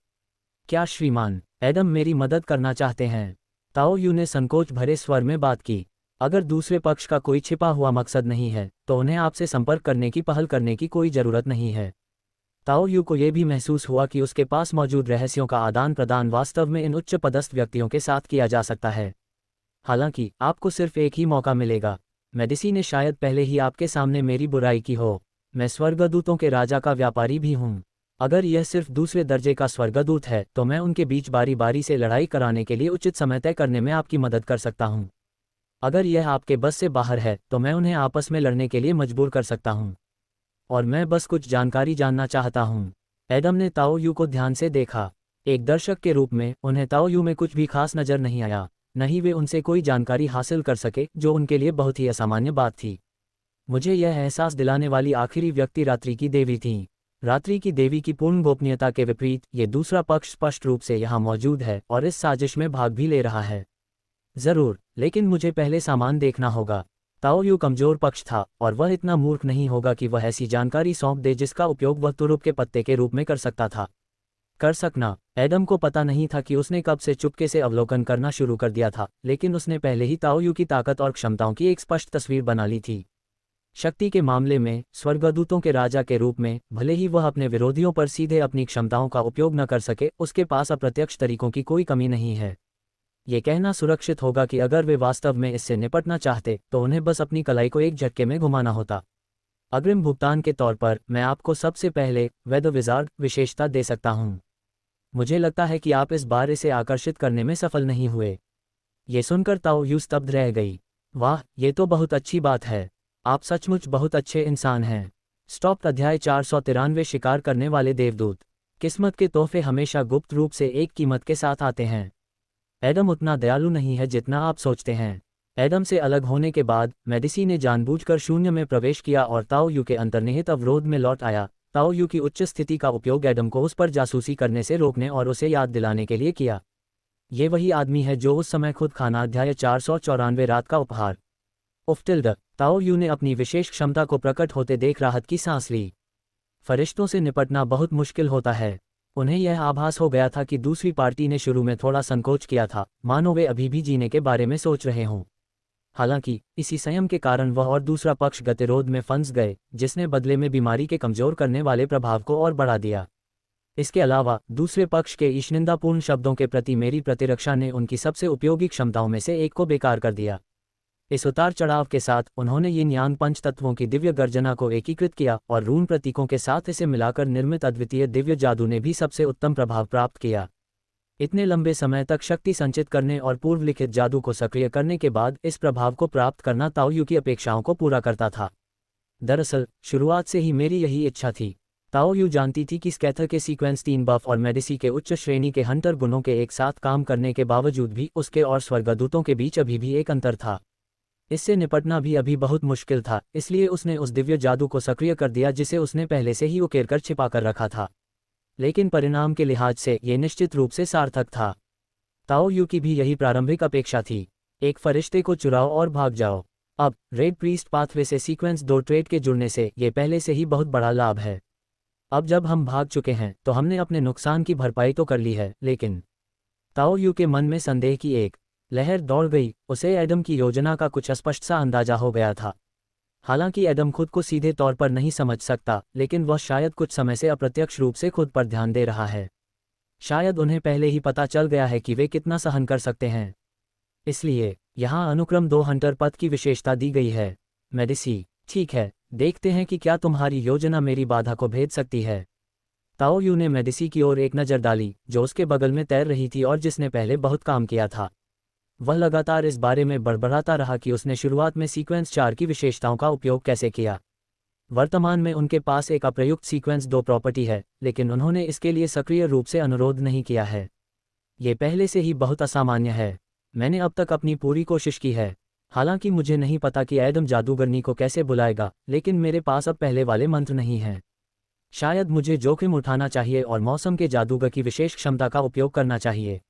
क्या श्रीमान एडम मेरी मदद करना चाहते हैं? ताओ यू ने संकोच भरे स्वर में बात की। अगर दूसरे पक्ष का कोई छिपा हुआ मकसद नहीं है, तो उन्हें आपसे संपर्क करने की पहल करने की कोई ज़रूरत नहीं है। ताओ यू को यह भी महसूस हुआ कि उसके पास मौजूद रहस्यों का आदान प्रदान वास्तव में इन उच्च पदस्थ व्यक्तियों के साथ किया जा सकता है। हालांकि आपको सिर्फ एक ही मौका मिलेगा। मेडिसी ने शायद पहले ही आपके सामने मेरी बुराई की हो। मैं स्वर्गदूतों के राजा का व्यापारी भी हूँ। अगर यह सिर्फ दूसरे दर्जे का स्वर्गदूत है, तो मैं उनके बीच बारी बारी से लड़ाई कराने के लिए उचित समय तय करने में आपकी मदद कर सकता हूँ। अगर यह आपके बस से बाहर है, तो मैं उन्हें आपस में लड़ने के लिए मजबूर कर सकता हूँ। और मैं बस कुछ जानकारी जानना चाहता हूँ। एडम ने ताओ यू को ध्यान से देखा। एक दर्शक के रूप में उन्हें ताओ यू में कुछ भी खास नजर नहीं आया। नहीं वे उनसे कोई जानकारी हासिल कर सके, जो उनके लिए बहुत ही असामान्य बात थी। मुझे यह एहसास दिलाने वाली आखिरी व्यक्ति रात्रि की देवी थी। रात्रि की देवी की पूर्ण गोपनीयता के विपरीत ये दूसरा पक्ष स्पष्ट रूप से यहाँ मौजूद है और इस साजिश में भाग भी ले रहा है। जरूर, लेकिन मुझे पहले सामान देखना होगा। ताओ यू कमजोर पक्ष था, और वह इतना मूर्ख नहीं होगा कि वह ऐसी जानकारी सौंप दे जिसका उपयोग वह तुरुप के पत्ते के रूप में कर सकता था। कर सकना। एडम को पता नहीं था कि उसने कब से चुपके से अवलोकन करना शुरू कर दिया था, लेकिन उसने पहले ही ताओ यू की ताकत और क्षमताओं की एक स्पष्ट तस्वीर बना ली थी। शक्ति के मामले में स्वर्गदूतों के राजा के रूप में भले ही वह अपने विरोधियों पर सीधे अपनी क्षमताओं का उपयोग न कर सके, उसके पास अप्रत्यक्ष तरीकों की कोई कमी नहीं है। ये कहना सुरक्षित होगा कि अगर वे वास्तव में इससे निपटना चाहते, तो उन्हें बस अपनी कलाई को एक झटके में घुमाना होता। अग्रिम भुगतान के तौर पर मैं आपको सबसे पहले वेदर विजार्ड विशेषता दे सकता हूँ। मुझे लगता है कि आप इस बार इसे आकर्षित करने में सफल नहीं हुए। ये सुनकर ताओ यू स्तब्ध रह गई। वाह, ये तो बहुत अच्छी बात है। आप सचमुच बहुत अच्छे इंसान हैं। स्टॉप। अध्याय 493। शिकार करने वाले देवदूत। किस्मत के तोहफे हमेशा गुप्त रूप से एक कीमत के साथ आते हैं। एडम उतना दयालु नहीं है जितना आप सोचते हैं। एडम से अलग होने के बाद मेडिसी ने जानबूझकर शून्य में प्रवेश किया और ताओ यू के अंतर्निहित अवरोध में लौट आया। ताओ यू की उच्च स्थिति का उपयोग एडम को उस पर जासूसी करने से रोकने और उसे याद दिलाने के लिए किया। ये वही आदमी है जो उस समय खुद खाना। अध्याय 494। रात का उपहार। उफ्टिल्ड। ताओ यू ने अपनी विशेष क्षमता को प्रकट होते देख राहत की सांस ली। फरिश्तों से निपटना बहुत मुश्किल होता है। उन्हें यह आभास हो गया था कि दूसरी पार्टी ने शुरू में थोड़ा संकोच किया था, मानो वे अभी भी जीने के बारे में सोच रहे हों। हालांकि इसी संयम के कारण वह और दूसरा पक्ष गतिरोध में फंस गए, जिसने बदले में बीमारी के कमजोर करने वाले प्रभाव को और बढ़ा दिया। इसके अलावा दूसरे पक्ष के ईशनिंदापूर्ण शब्दों के प्रति मेरी प्रतिरक्षा ने उनकी सबसे उपयोगी क्षमताओं में से एक को बेकार कर दिया। इस उतार चढ़ाव के साथ उन्होंने यिन यांग पंच तत्वों की दिव्य गर्जना को एकीकृत किया और रून प्रतीकों के साथ इसे मिलाकर निर्मित अद्वितीय दिव्य जादू ने भी सबसे उत्तम प्रभाव प्राप्त किया। इतने लंबे समय तक शक्ति संचित करने और पूर्व लिखित जादू को सक्रिय करने के बाद इस प्रभाव को प्राप्त करना ताओ यू की अपेक्षाओं को पूरा करता था। दरअसल शुरुआत से ही मेरी यही इच्छा थी। ताओ यू जानती थी कि स्कैथर के सीक्वेंस 3 बफ और मेडिसी के उच्च श्रेणी के हंटर गुणों के एक साथ काम करने के बावजूद भी उसके और स्वर्गदूतों के बीच अभी भी एक अंतर था। इससे निपटना भी अभी बहुत मुश्किल था, इसलिए उसने उस दिव्य जादू को सक्रिय कर दिया जिसे उसने पहले से ही उकेरकर छिपा कर रखा था। लेकिन परिणाम के लिहाज से ये निश्चित रूप से सार्थक था। ताओ यू की भी यही प्रारंभिक अपेक्षा थी। एक फरिश्ते को चुराओ और भाग जाओ। अब रेड प्रीस्ट पाथवे से सीक्वेंस 2 ट्रेड के जुड़ने से ये पहले से ही बहुत बड़ा लाभ है। अब जब हम भाग चुके हैं तो हमने अपने नुकसान की भरपाई तो कर ली है, लेकिन ताओ यू के मन में संदेह की एक लहर दौड़ गई। उसे एडम की योजना का कुछ अस्पष्ट सा अंदाजा हो गया था। हालांकि एडम खुद को सीधे तौर पर नहीं समझ सकता, लेकिन वह शायद कुछ समय से अप्रत्यक्ष रूप से खुद पर ध्यान दे रहा है। शायद उन्हें पहले ही पता चल गया है कि वे कितना सहन कर सकते हैं। इसलिए यहाँ अनुक्रम 2 हंटर पद की विशेषता दी गई है। मेडिसी, ठीक है, देखते हैं कि क्या तुम्हारी योजना मेरी बाधा को भेद सकती है। ताओ यू ने मेडिसी की ओर एक नज़र डाली, जो उसके बगल में तैर रही थी और जिसने पहले बहुत काम किया था। वह लगातार इस बारे में बड़बड़ाता रहा कि उसने शुरुआत में सीक्वेंस 4 की विशेषताओं का उपयोग कैसे किया। वर्तमान में उनके पास एक अप्रयुक्त सीक्वेंस 2 प्रॉपर्टी है, लेकिन उन्होंने इसके लिए सक्रिय रूप से अनुरोध नहीं किया है। ये पहले से ही बहुत असामान्य है। मैंने अब तक अपनी पूरी कोशिश की है। हालांकि मुझे नहीं पता कि एडम जादूगरनी को कैसे बुलाएगा, लेकिन मेरे पास अब पहले वाले मंत्र नहीं हैं। शायद मुझे जोखिम उठाना चाहिए और मौसम के जादूगर की विशेष क्षमता का उपयोग करना चाहिए।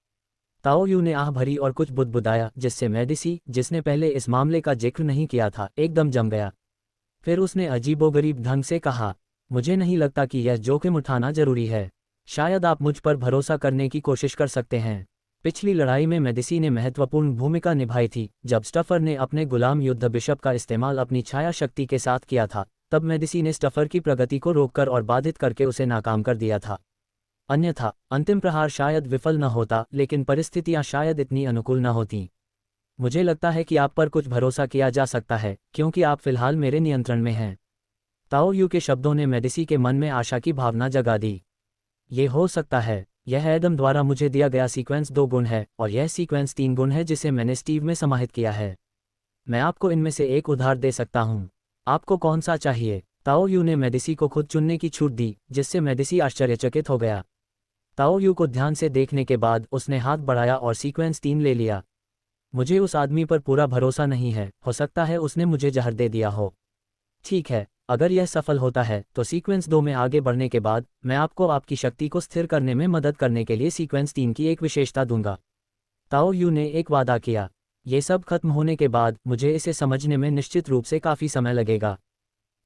ताओ यू ने आह भरी और कुछ बुदबुदाया, जिससे मेडिसी, जिसने पहले इस मामले का जिक्र नहीं किया था, एकदम जम गया। फिर उसने अजीबोगरीब ढंग से कहा, मुझे नहीं लगता कि यह जोखिम उठाना जरूरी है। शायद आप मुझ पर भरोसा करने की कोशिश कर सकते हैं। पिछली लड़ाई में मेडिसी ने महत्वपूर्ण भूमिका निभाई थी। जब स्टफर ने अपने गुलाम युद्ध बिशप का इस्तेमाल अपनी छाया शक्ति के साथ किया था, तब मेडिसी ने स्टफर की प्रगति को रोककर और बाधित करके उसे नाकाम कर दिया था। अन्यथा अंतिम प्रहार शायद विफल न होता, लेकिन परिस्थितियां शायद इतनी अनुकूल न होतीं। मुझे लगता है कि आप पर कुछ भरोसा किया जा सकता है, क्योंकि आप फिलहाल मेरे नियंत्रण में हैं। ताओ यू के शब्दों ने मेडिसी के मन में आशा की भावना जगा दी। ये हो सकता है, यह एडम द्वारा मुझे दिया गया सीक्वेंस 2 गुण है और यह सीक्वेंस 3 गुण है जिसे मैंने स्टीव में समाहित किया है। मैं आपको इनमें से एक उधार दे सकता हूँ। आपको कौन सा चाहिए? ताओ यू ने मेडिसी को खुद चुनने की छूट दी, जिससे मेडिसी आश्चर्यचकित हो गया। ताओ यू को ध्यान से देखने के बाद उसने हाथ बढ़ाया और सीक्वेंस 3 ले लिया। मुझे उस आदमी पर पूरा भरोसा नहीं है, हो सकता है उसने मुझे जहर दे दिया हो। ठीक है, अगर यह सफल होता है तो सीक्वेंस 2 में आगे बढ़ने के बाद मैं आपको आपकी शक्ति को स्थिर करने में मदद करने के लिए सीक्वेंस 3 की एक विशेषता दूंगा। ताओ यू ने एक वादा किया। ये सब खत्म होने के बाद मुझे इसे समझने में निश्चित रूप से काफ़ी समय लगेगा।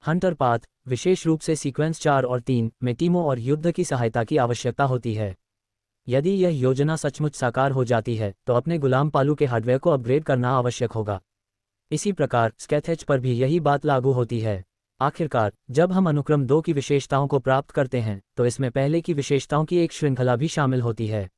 हंटर पाथ, विशेष रूप से सीक्वेंस 4 और 3 में टीमों और युद्ध की सहायता की आवश्यकता होती है। यदि यह योजना सचमुच साकार हो जाती है तो अपने गुलाम पालू के हार्डवेयर को अपग्रेड करना आवश्यक होगा। इसी प्रकार स्कैथेच पर भी यही बात लागू होती है। आखिरकार जब हम अनुक्रम 2 की विशेषताओं को प्राप्त करते हैं तो इसमें पहले की विशेषताओं की एक श्रृंखला भी शामिल होती है।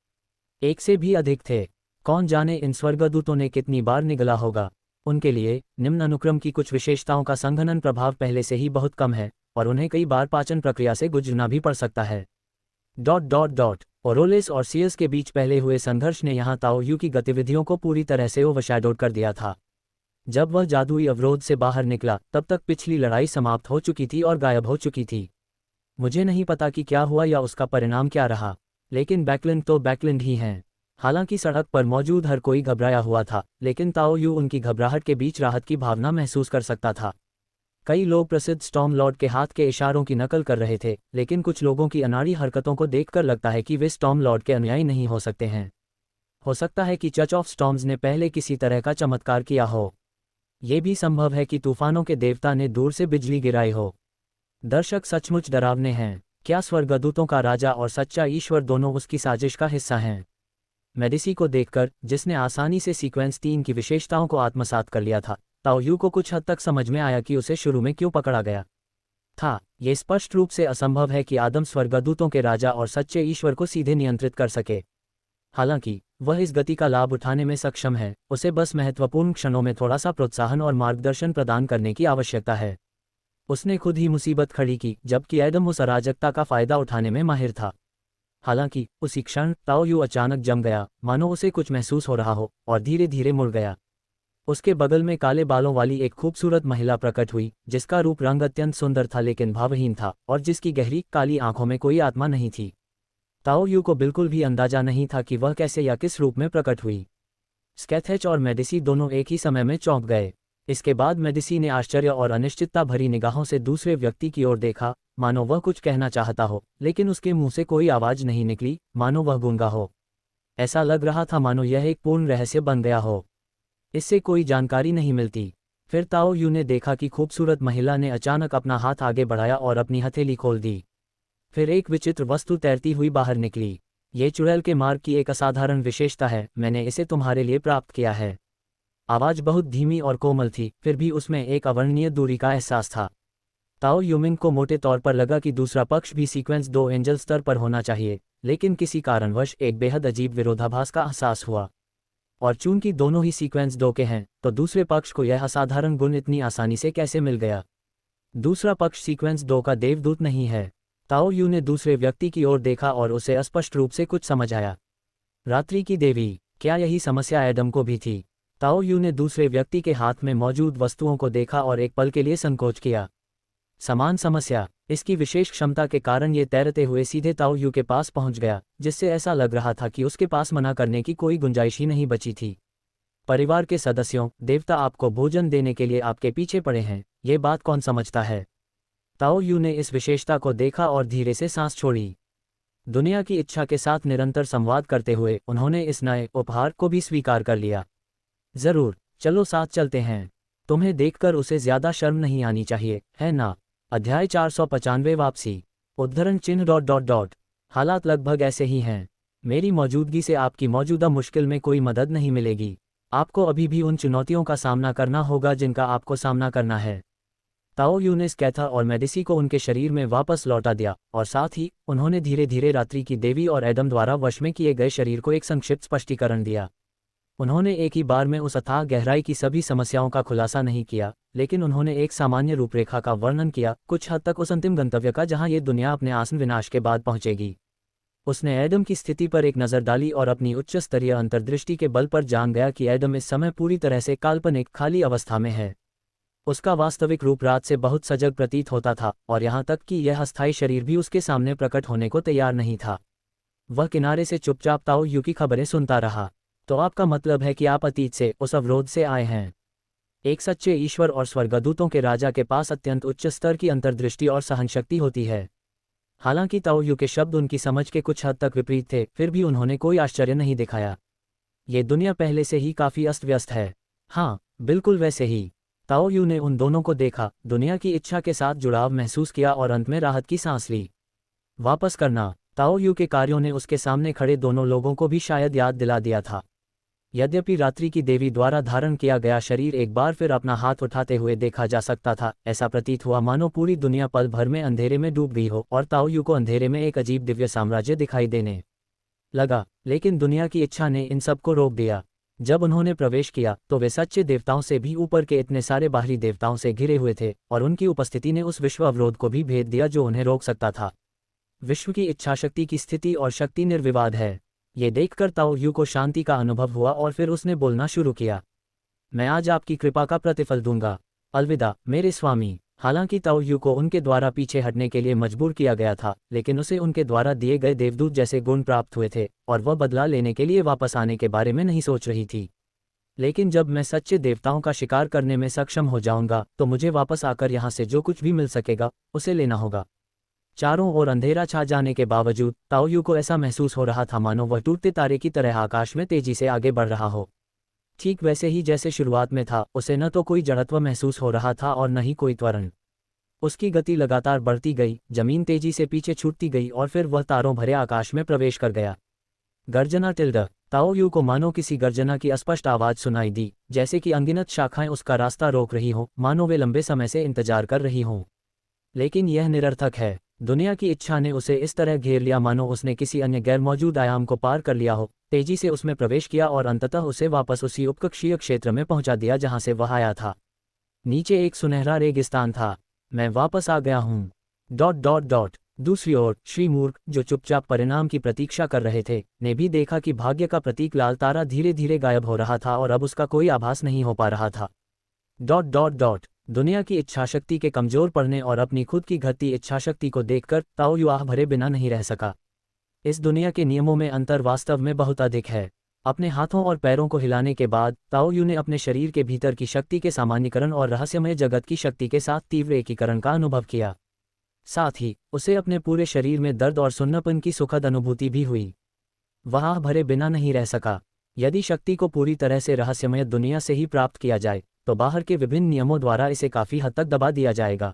एक से भी अधिक थे। कौन जाने इन स्वर्गदूतों ने कितनी बार निगला होगा। उनके लिए निम्न अनुक्रम की कुछ विशेषताओं का संघनन प्रभाव पहले से ही बहुत कम है और उन्हें कई बार पाचन प्रक्रिया से गुजरना भी पड़ सकता है। ओरोलिस और सीयस के बीच पहले हुए संघर्ष ने यहाँ ताओ यू की गतिविधियों को पूरी तरह से ओवरशैडोड कर दिया था। जब वह जादुई अवरोध से बाहर निकला तब तक पिछली लड़ाई समाप्त हो चुकी थी और गायब हो चुकी थी। मुझे नहीं पता कि क्या हुआ या उसका परिणाम क्या रहा, लेकिन बैकलिंड तो बैकलिंड ही हैं। हालांकि सड़क पर मौजूद हर कोई घबराया हुआ था, लेकिन ताओ यू उनकी घबराहट के बीच राहत की भावना महसूस कर सकता था। कई लोग प्रसिद्ध स्टॉर्म लॉर्ड के हाथ के इशारों की नकल कर रहे थे, लेकिन कुछ लोगों की अनाड़ी हरकतों को देखकर लगता है कि वे स्टॉर्म लॉर्ड के अनुयायी नहीं हो सकते हैं। हो सकता है कि चर्च ऑफ स्टॉर्म्स ने पहले किसी तरह का चमत्कार किया हो। ये भी संभव है कि तूफानों के देवता ने दूर से बिजली गिराई हो। दर्शक सचमुच डरावने हैं। क्या स्वर्गदूतों का राजा और सच्चा ईश्वर दोनों उसकी साजिश का हिस्सा हैं? मेडिसी को देखकर, जिसने आसानी से सीक्वेंस 3 की विशेषताओं को आत्मसात कर लिया था, ताओ यू को कुछ हद तक समझ में आया कि उसे शुरू में क्यों पकड़ा गया था। ये स्पष्ट रूप से असंभव है कि आदम स्वर्गदूतों के राजा और सच्चे ईश्वर को सीधे नियंत्रित कर सके। हालांकि वह इस गति का लाभ उठाने में सक्षम है, उसे बस महत्वपूर्ण क्षणों में थोड़ा सा प्रोत्साहन और मार्गदर्शन प्रदान करने की आवश्यकता है। उसने खुद ही मुसीबत खड़ी की, जबकि एडम उस अराजकता का फायदा उठाने में माहिर था। हालांकि उसी क्षण ताओ यू अचानक जम गया, मानो उसे कुछ महसूस हो रहा हो, और धीरे धीरे मुड़ गया। उसके बगल में काले बालों वाली एक खूबसूरत महिला प्रकट हुई, जिसका रूप रंग अत्यंत सुंदर था लेकिन भावहीन था, और जिसकी गहरी काली आंखों में कोई आत्मा नहीं थी। ताओ यू को बिल्कुल भी अंदाजा नहीं था कि वह कैसे या किस रूप में प्रकट हुई। स्कैथेच और मेडिसी दोनों एक ही समय में चौंक गए। इसके बाद मेडिसी ने आश्चर्य और अनिश्चितता भरी निगाहों से दूसरे व्यक्ति की ओर देखा, मानो वह कुछ कहना चाहता हो, लेकिन उसके मुंह से कोई आवाज नहीं निकली, मानो वह गूंगा हो। ऐसा लग रहा था मानो यह एक पूर्ण रहस्य बन गया हो। इससे कोई जानकारी नहीं मिलती। फिर ताओ यू ने देखा कि खूबसूरत महिला ने अचानक अपना हाथ आगे बढ़ाया और अपनी हथेली खोल दी। फिर एक विचित्र वस्तु तैरती हुई बाहर निकली। ये चुड़ैल के मार्ग की एक असाधारण विशेषता है, मैंने इसे तुम्हारे लिए प्राप्त किया है। आवाज बहुत धीमी और कोमल थी, फिर भी उसमें एक अवर्णनीय दूरी का एहसास था। ताओ यूमिंग को मोटे तौर पर लगा कि दूसरा पक्ष भी सीक्वेंस 2 एंजल स्तर पर होना चाहिए, लेकिन किसी कारणवश एक बेहद अजीब विरोधाभास का एहसास हुआ। और चूंकि दोनों ही सीक्वेंस 2 के हैं, तो दूसरे पक्ष को यह असाधारण गुण इतनी आसानी से कैसे मिल गया? दूसरा पक्ष सीक्वेंस 2 का देवदूत नहीं है। ताओ यू ने दूसरे व्यक्ति की ओर देखा और उसे स्पष्ट रूप से कुछ समझ आया। रात्रि की देवी। क्या यही समस्या एडम को भी थी? ताओ यू ने दूसरे व्यक्ति के हाथ में मौजूद वस्तुओं को देखा और एक पल के लिए संकोच किया। समान समस्या। इसकी विशेष क्षमता के कारण ये तैरते हुए सीधे ताओ यू के पास पहुंच गया, जिससे ऐसा लग रहा था कि उसके पास मना करने की कोई गुंजाइश ही नहीं बची थी। परिवार के सदस्यों, देवता आपको भोजन देने के लिए आपके पीछे पड़े हैं, ये बात कौन समझता है? ताओ यू ने इस विशेषता को देखा और धीरे से सांस छोड़ी। दुनिया की इच्छा के साथ निरंतर संवाद करते हुए उन्होंने इस नए उपहार को भी स्वीकार कर लिया। जरूर, चलो साथ चलते हैं। तुम्हें देखकर उसे ज्यादा शर्म नहीं आनी चाहिए, है ना? अध्याय 495 वापसी। उद्धरण चिन्ह ... हालात लगभग ऐसे ही हैं। मेरी मौजूदगी से आपकी मौजूदा मुश्किल में कोई मदद नहीं मिलेगी। आपको अभी भी उन चुनौतियों का सामना करना होगा जिनका आपको सामना करना है। ताओ यू ने स्कैथा और मेडिसी को उनके शरीर में वापस लौटा दिया, और साथ ही उन्होंने धीरे धीरे रात्रि की देवी और एडम द्वारा वश में किए गए शरीर को एक संक्षिप्त स्पष्टीकरण दिया। उन्होंने एक ही बार में उस अथाह गहराई की सभी समस्याओं का खुलासा नहीं किया, लेकिन उन्होंने एक सामान्य रूपरेखा का वर्णन किया, कुछ हद तक उस अंतिम गंतव्य का जहां ये दुनिया अपने आसन विनाश के बाद पहुंचेगी। उसने एडम की स्थिति पर एक नज़र डाली और अपनी उच्च स्तरीय अंतर्दृष्टि के बल पर जान गया कि एडम इस समय पूरी तरह से काल्पनिक खाली अवस्था में है। उसका वास्तविक रूप रात से बहुत सजग प्रतीत होता था, और यहाँ तक कि यह अस्थायी शरीर भी उसके सामने प्रकट होने को तैयार नहीं था। वह किनारे से चुपचाप ताओ यू की खबरें सुनता रहा। तो आपका मतलब है कि आप अतीत से, उस अवरोध से आए हैं। एक सच्चे ईश्वर और स्वर्गदूतों के राजा के पास अत्यंत उच्च स्तर की अंतर्दृष्टि और सहनशक्ति होती है। हालांकि ताओ यू के शब्द उनकी समझ के कुछ हद तक विपरीत थे, फिर भी उन्होंने कोई आश्चर्य नहीं दिखाया। ये दुनिया पहले से ही काफी अस्त व्यस्त है। हाँ, बिल्कुल वैसे ही। ताओ यू ने उन दोनों को देखा, दुनिया की इच्छा के साथ जुड़ाव महसूस किया और अंत में राहत की सांस ली। वापस करना। ताओ यू के कार्यों ने उसके सामने खड़े दोनों लोगों को भी शायद याद दिला दिया था। यद्यपि रात्रि की देवी द्वारा धारण किया गया शरीर एक बार फिर अपना हाथ उठाते हुए देखा जा सकता था, ऐसा प्रतीत हुआ मानो पूरी दुनिया पल भर में अंधेरे में डूब गई हो और ताओ यू को अंधेरे में एक अजीब दिव्य साम्राज्य दिखाई देने लगा। लेकिन दुनिया की इच्छा ने इन सब को रोक दिया। जब उन्होंने प्रवेश किया तो वे सच्चे देवताओं से भी ऊपर के इतने सारे बाहरी देवताओं से घिरे हुए थे, और उनकी उपस्थिति ने उस विश्व अवरोध को भी भेद दिया जो उन्हें रोक सकता था। विश्व की इच्छाशक्ति की स्थिति और शक्ति निर्विवाद है। ये देखकर ताओ यू को शांति का अनुभव हुआ और फिर उसने बोलना शुरू किया, मैं आज आपकी कृपा का प्रतिफल दूंगा। अलविदा मेरे स्वामी। हालांकि ताओ यू को उनके द्वारा पीछे हटने के लिए मजबूर किया गया था, लेकिन उसे उनके द्वारा दिए गए देवदूत जैसे गुण प्राप्त हुए थे और वह बदला लेने के लिए वापस आने के बारे में नहीं सोच रही थी। लेकिन जब मैं सच्चे देवताओं का शिकार करने में सक्षम हो जाऊंगा तो मुझे वापस आकर यहाँ से जो कुछ भी मिल सकेगा उसे लेना होगा। चारों ओर अंधेरा छा जाने के बावजूद ताओ यू को ऐसा महसूस हो रहा था मानो वह टूटते तारे की तरह आकाश में तेजी से आगे बढ़ रहा हो। ठीक वैसे ही जैसे शुरुआत में था, उसे न तो कोई जड़त्व महसूस हो रहा था और न ही कोई त्वरण। उसकी गति लगातार बढ़ती गई, जमीन तेजी से पीछे छूटती गई और फिर वह तारों भरे आकाश में प्रवेश कर गया। गर्जना टिल्ड। ताओ यू को मानो किसी गर्जना की अस्पष्ट आवाज सुनाई दी, जैसे कि अनगिनत शाखाएं उसका रास्ता रोक रही हों, मानो वे लंबे समय से इंतजार कर रही हों। लेकिन यह निरर्थक है। दुनिया की इच्छा ने उसे इस तरह घेर लिया मानो उसने किसी अन्य गैर मौजूद आयाम को पार कर लिया हो, तेजी से उसमें प्रवेश किया और अंततः उसे वापस उसी उपकक्षीय क्षेत्र में पहुंचा दिया जहां से वह आया था। नीचे एक सुनहरा रेगिस्तान था। मैं वापस आ गया हूँ। दूसरी ओर श्री मूर्ख, जो चुपचाप परिणाम की प्रतीक्षा कर रहे थे, ने भी देखा कि भाग्य का प्रतीक लाल तारा धीरे धीरे गायब हो रहा था और अब उसका कोई आभास नहीं हो पा रहा था। दुनिया की इच्छाशक्ति के कमजोर पड़ने और अपनी खुद की घटती इच्छाशक्ति को देखकर ताओ यू आह भरे बिना नहीं रह सका। इस दुनिया के नियमों में अंतर वास्तव में बहुत अधिक है। अपने हाथों और पैरों को हिलाने के बाद ताओ यू ने अपने शरीर के भीतर की शक्ति के सामान्यीकरण और रहस्यमय जगत की शक्ति के साथ तीव्र एकीकरण का अनुभव किया। साथ ही उसे अपने पूरे शरीर में दर्द और सुन्नपन की सुखद अनुभूति भी हुई। वह आह भरे बिना नहीं रह सका। यदि शक्ति को पूरी तरह से रहस्यमय दुनिया से ही प्राप्त किया जाए तो बाहर के विभिन्न नियमों द्वारा इसे काफी हद तक दबा दिया जाएगा।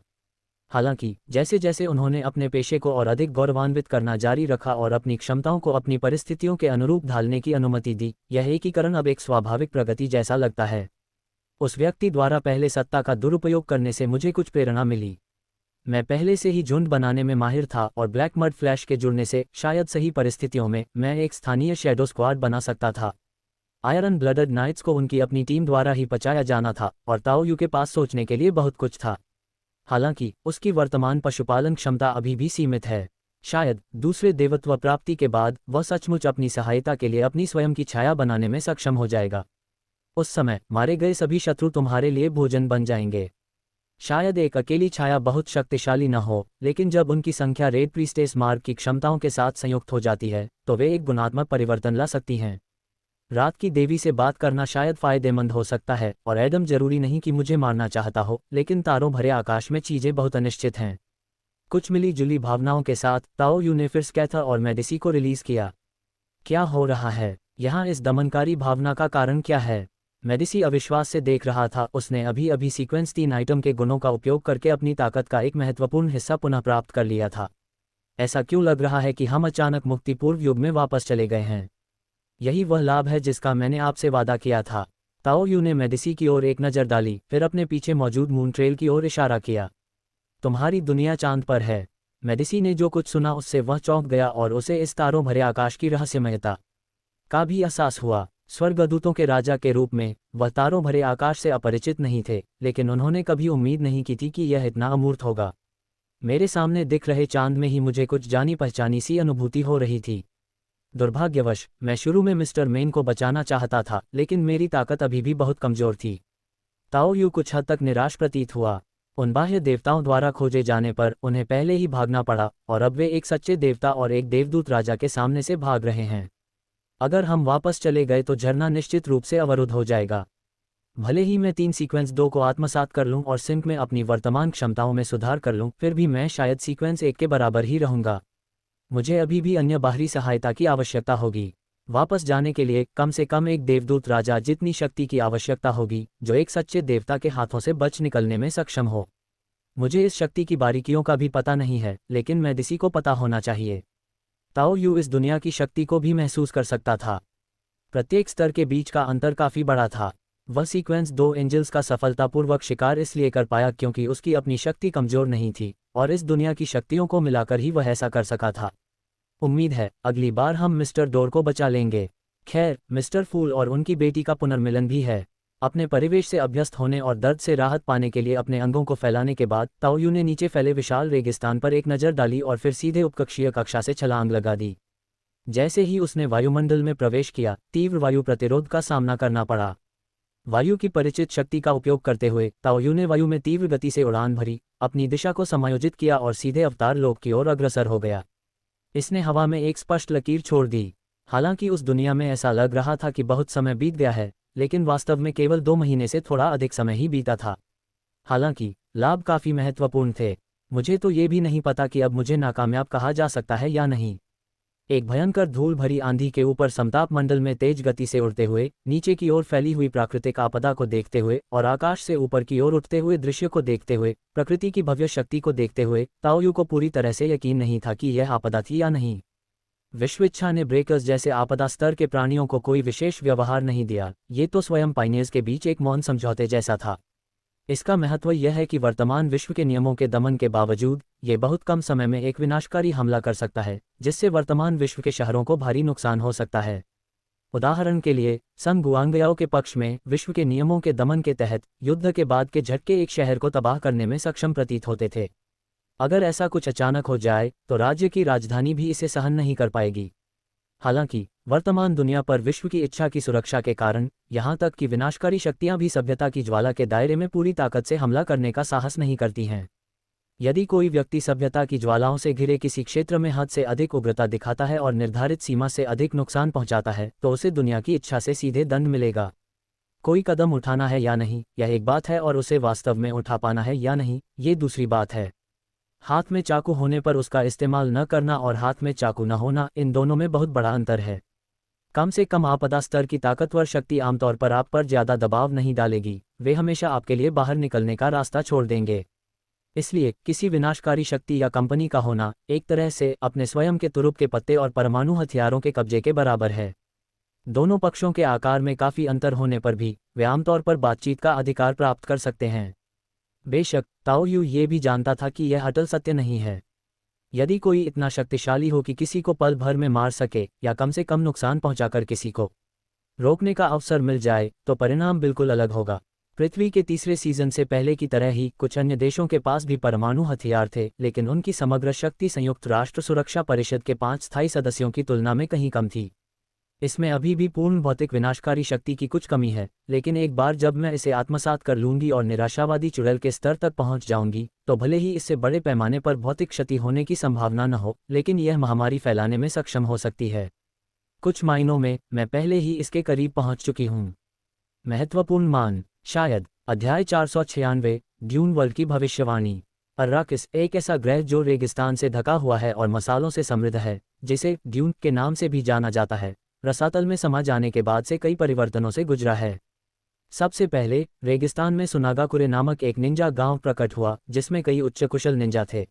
हालांकि जैसे जैसे उन्होंने अपने पेशे को और अधिक गौरवान्वित करना जारी रखा और अपनी क्षमताओं को अपनी परिस्थितियों के अनुरूप ढालने की अनुमति दी, यह एकीकरण अब एक स्वाभाविक प्रगति जैसा लगता है। उस व्यक्ति द्वारा पहले सत्ता का दुरुपयोग करने से मुझे कुछ प्रेरणा मिली। मैं पहले से ही झुंड बनाने में माहिर था और ब्लैक मड फ्लैश के जुड़ने से शायद सही परिस्थितियों में मैं एक स्थानीय शैडो स्क्वाड बना सकता था। आयरन ब्लडड नाइट्स को उनकी अपनी टीम द्वारा ही पचाया जाना था और ताओ यू के पास सोचने के लिए बहुत कुछ था। हालांकि उसकी वर्तमान पशुपालन क्षमता अभी भी सीमित है। शायद दूसरे देवत्व प्राप्ति के बाद वह सचमुच अपनी सहायता के लिए अपनी स्वयं की छाया बनाने में सक्षम हो जाएगा। उस समय मारे गए सभी शत्रु तुम्हारे लिए भोजन बन जाएंगे। शायद एक अकेली छाया बहुत शक्तिशाली न हो, लेकिन जब उनकी संख्या रेड प्रीस्टेस मार्ग की क्षमताओं के साथ संयुक्त हो जाती है तो वे एक गुणात्मक परिवर्तन ला सकती हैं। रात की देवी से बात करना शायद फायदेमंद हो सकता है और एडम जरूरी नहीं कि मुझे मारना चाहता हो, लेकिन तारों भरे आकाश में चीजें बहुत अनिश्चित हैं। कुछ मिली जुली भावनाओं के साथ ताओ यू ने फिर स्कैथर और मेडिसी को रिलीज किया। क्या हो रहा है यहाँ? इस दमनकारी भावना का कारण क्या है? मेडिसी अविश्वास से देख रहा था। उसने अभी अभी सीक्वेंस 3 आइटम के गुणों का उपयोग करके अपनी ताकत का एक महत्वपूर्ण हिस्सा पुनः प्राप्त कर लिया था। ऐसा क्यों लग रहा है कि हम अचानक मुक्तिपूर्व युग में वापस चले गए हैं? यही वह लाभ है जिसका मैंने आपसे वादा किया था। ताओ यू ने मेडिसी की ओर एक नज़र डाली, फिर अपने पीछे मौजूद मून ट्रेल की ओर इशारा किया। तुम्हारी दुनिया चांद पर है। मेडिसी ने जो कुछ सुना उससे वह चौंक गया और उसे इस तारों भरे आकाश की रहस्यमयता का भी एहसास हुआ। स्वर्गदूतों के राजा के रूप में वह तारों भरे आकाश से अपरिचित नहीं थे, लेकिन उन्होंने कभी उम्मीद नहीं की थी कि यह इतना अमूर्त होगा। मेरे सामने दिख रहे चांद में ही मुझे कुछ जानी पहचानी सी अनुभूति हो रही थी। दुर्भाग्यवश मैं शुरू में मिस्टर मेन को बचाना चाहता था, लेकिन मेरी ताकत अभी भी बहुत कमजोर थी। ताओ यू कुछ हद तक निराश प्रतीत हुआ। उन बाह्य देवताओं द्वारा खोजे जाने पर उन्हें पहले ही भागना पड़ा और अब वे एक सच्चे देवता और एक देवदूत राजा के सामने से भाग रहे हैं। अगर हम वापस चले गए तो झरना निश्चित रूप से अवरुद्ध हो जाएगा। भले ही मैं 3 सीक्वेंस 2 को आत्मसात कर लूं और सिंक में अपनी वर्तमान क्षमताओं में सुधार कर लूं, फिर भी मैं शायद सीक्वेंस 1 के बराबर ही रहूंगा। मुझे अभी भी अन्य बाहरी सहायता की आवश्यकता होगी। वापस जाने के लिए कम से कम एक देवदूत राजा जितनी शक्ति की आवश्यकता होगी, जो एक सच्चे देवता के हाथों से बच निकलने में सक्षम हो। मुझे इस शक्ति की बारीकियों का भी पता नहीं है, लेकिन मेडिसी को पता होना चाहिए। ताओ यू इस दुनिया की शक्ति को भी महसूस कर सकता था। प्रत्येक स्तर के बीच का अंतर काफी बड़ा था। वह सीक्वेंस 2 एंजल्स का सफलतापूर्वक शिकार इसलिए कर पाया क्योंकि उसकी अपनी शक्ति कमजोर नहीं थी, और इस दुनिया की शक्तियों को मिलाकर ही वह ऐसा कर सका था। उम्मीद है अगली बार हम मिस्टर डोर को बचा लेंगे। खैर, मिस्टर फूल और उनकी बेटी का पुनर्मिलन भी है। अपने परिवेश से अभ्यस्त होने और दर्द से राहत पाने के लिए अपने अंगों को फैलाने के बाद ताओयू ने नीचे फैले विशाल रेगिस्तान पर एक नज़र डाली और फिर सीधे उपकक्षीय कक्षा से छलांग लगा दी। जैसे ही उसने वायुमंडल में प्रवेश किया, तीव्र वायु प्रतिरोध का सामना करना पड़ा। वायु की परिचित शक्ति का उपयोग करते हुए ताओयू ने वायु में तीव्र गति से उड़ान भरी, अपनी दिशा को समायोजित किया और सीधे अवतार लोक की ओर अग्रसर हो गया। इसने हवा में एक स्पष्ट लकीर छोड़ दी। हालांकि उस दुनिया में ऐसा लग रहा था कि बहुत समय बीत गया है, लेकिन वास्तव में केवल 2 महीने से थोड़ा अधिक समय ही बीता था। हालांकि लाभ काफ़ी महत्वपूर्ण थे। मुझे तो ये भी नहीं पता कि अब मुझे नाकामयाब कहा जा सकता है या नहीं। एक भयंकर धूल भरी आंधी के ऊपर समताप मंडल में तेज गति से उड़ते हुए, नीचे की ओर फैली हुई प्राकृतिक आपदा को देखते हुए और आकाश से ऊपर की ओर उठते हुए दृश्य को देखते हुए, प्रकृति की भव्य शक्ति को देखते हुए ताओयू को पूरी तरह से यकीन नहीं था कि यह आपदा थी या नहीं। विश्वेच्छा ने ब्रेकर्स जैसे आपदा स्तर के प्राणियों को कोई विशेष व्यवहार नहीं दिया। ये तो स्वयं पाइनियर्स के बीच एक मौन समझौते जैसा था। इसका महत्व यह है कि वर्तमान विश्व के नियमों के दमन के बावजूद ये बहुत कम समय में एक विनाशकारी हमला कर सकता है, जिससे वर्तमान विश्व के शहरों को भारी नुकसान हो सकता है। उदाहरण के लिए, सन गुआंगयाओ के पक्ष में विश्व के नियमों के दमन के तहत युद्ध के बाद के झटके एक शहर को तबाह करने में सक्षम प्रतीत होते थे। अगर ऐसा कुछ अचानक हो जाए तो राज्य की राजधानी भी इसे सहन नहीं कर पाएगी। हालांकि वर्तमान दुनिया पर विश्व की इच्छा की सुरक्षा के कारण यहाँ तक कि विनाशकारी शक्तियाँ भी सभ्यता की ज्वाला के दायरे में पूरी ताकत से हमला करने का साहस नहीं करती हैं। यदि कोई व्यक्ति सभ्यता की ज्वालाओं से घिरे किसी क्षेत्र में हद से अधिक उग्रता दिखाता है और निर्धारित सीमा से अधिक नुकसान पहुंचाता है, तो उसे दुनिया की इच्छा से सीधे दंड मिलेगा। कोई कदम उठाना है या नहीं, यह एक बात है, और उसे वास्तव में उठा पाना है या नहीं, ये दूसरी बात है। हाथ में चाकू होने पर उसका इस्तेमाल न करना और हाथ में चाकू न होना, इन दोनों में बहुत बड़ा अंतर है। कम से कम आपदा स्तर की ताकतवर शक्ति आमतौर पर आप पर ज़्यादा दबाव नहीं डालेगी, वे हमेशा आपके लिए बाहर निकलने का रास्ता छोड़ देंगे। इसलिए किसी विनाशकारी शक्ति या कंपनी का होना एक तरह से अपने स्वयं के तुरुप के पत्ते और परमाणु हथियारों के कब्जे के बराबर है। दोनों पक्षों के आकार में काफ़ी अंतर होने पर भी वे आमतौर पर बातचीत का अधिकार प्राप्त कर सकते हैं। बेशक ताओयू ये भी जानता था कि यह अटल सत्य नहीं है। यदि कोई इतना शक्तिशाली हो कि किसी को पल भर में मार सके या कम से कम नुकसान पहुंचाकर किसी को रोकने का अवसर मिल जाए, तो परिणाम बिल्कुल अलग होगा। पृथ्वी के तीसरे सीजन से पहले की तरह ही कुछ अन्य देशों के पास भी परमाणु हथियार थे, लेकिन उनकी समग्र शक्ति संयुक्त राष्ट्र सुरक्षा परिषद के 5 स्थायी सदस्यों की तुलना में कहीं कम थी। इसमें अभी भी पूर्ण भौतिक विनाशकारी शक्ति की कुछ कमी है, लेकिन एक बार जब मैं इसे आत्मसात कर लूंगी और निराशावादी चुड़ैल के स्तर तक पहुंच जाऊंगी, तो भले ही इससे बड़े पैमाने पर भौतिक क्षति होने की संभावना न हो, लेकिन यह महामारी फैलाने में सक्षम हो सकती है। कुछ मायनों में मैं पहले ही इसके करीब पहुंच चुकी हूं। महत्वपूर्ण मान, शायद। अध्याय 496, ड्यून वर्ल्ड की भविष्यवाणी। अर्राकिस एक ऐसा ग्रह जो रेगिस्तान से ढका हुआ है और मसालों से समृद्ध है, जिसे ड्यून के नाम से भी जाना जाता है, रसातल में समा जाने के बाद से कई परिवर्तनों से गुजरा है। सबसे पहले रेगिस्तान में सुनागाकुरे नामक एक निंजा गांव प्रकट हुआ, जिसमें कई उच्च कुशल निंजा थे।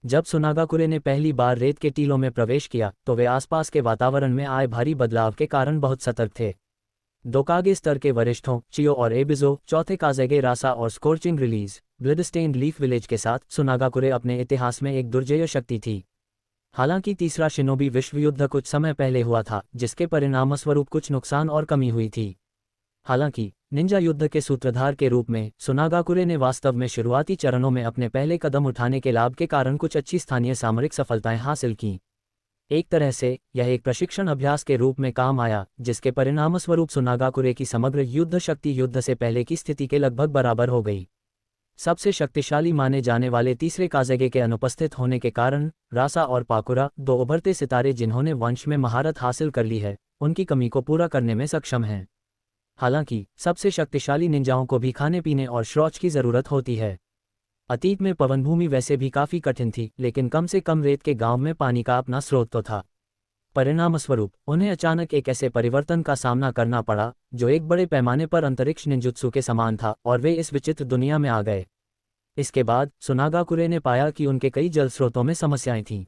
जब सुनागाकुरे ने पहली बार रेत के टीलों में प्रवेश किया, तो वे आसपास के वातावरण में आए भारी बदलाव के कारण बहुत सतर्क थे। दोकागे स्तर के वरिष्ठों चियो और एबिजो, चौथे काजेगे रासा और स्कोर्चिंग रिलीज ब्लडस्टेन्ड लीफ विलेज के साथ सुनागाकुरे अपने इतिहास में एक दुर्जय शक्ति थी। हालांकि तीसरा शिनोबी विश्व युद्ध कुछ समय पहले हुआ था, जिसके परिणामस्वरूप कुछ नुकसान और कमी हुई थी। हालांकि निंजा युद्ध के सूत्रधार के रूप में सुनागाकुरे ने वास्तव में शुरुआती चरणों में अपने पहले कदम उठाने के लाभ के कारण कुछ अच्छी स्थानीय सामरिक सफलताएं हासिल कीं। एक तरह से यह एक प्रशिक्षण अभ्यास के रूप में काम आया, जिसके परिणामस्वरूप सुनागाकुरे की समग्र युद्ध शक्ति युद्ध से पहले की स्थिति के लगभग बराबर हो गई। सबसे शक्तिशाली माने जाने वाले तीसरे काजेगे के अनुपस्थित होने के कारण रासा और पाकुरा, 2 उभरते सितारे जिन्होंने वंश में महारत हासिल कर ली है, उनकी कमी को पूरा करने में सक्षम हैं। हालांकि सबसे शक्तिशाली निंजाओं को भी खाने पीने और शौच की ज़रूरत होती है। अतीत में पवनभूमि वैसे भी काफ़ी कठिन थी, लेकिन कम से कम रेत के गांव में पानी का अपना स्रोत तो था। परिणामस्वरूप उन्हें अचानक एक ऐसे परिवर्तन का सामना करना पड़ा जो एक बड़े पैमाने पर अंतरिक्ष निंजुत्सु के समान था, और वे इस विचित्र दुनिया में आ गए। इसके बाद सुनागाकुरे ने पाया कि उनके कई जल स्रोतों में समस्याएं थीं।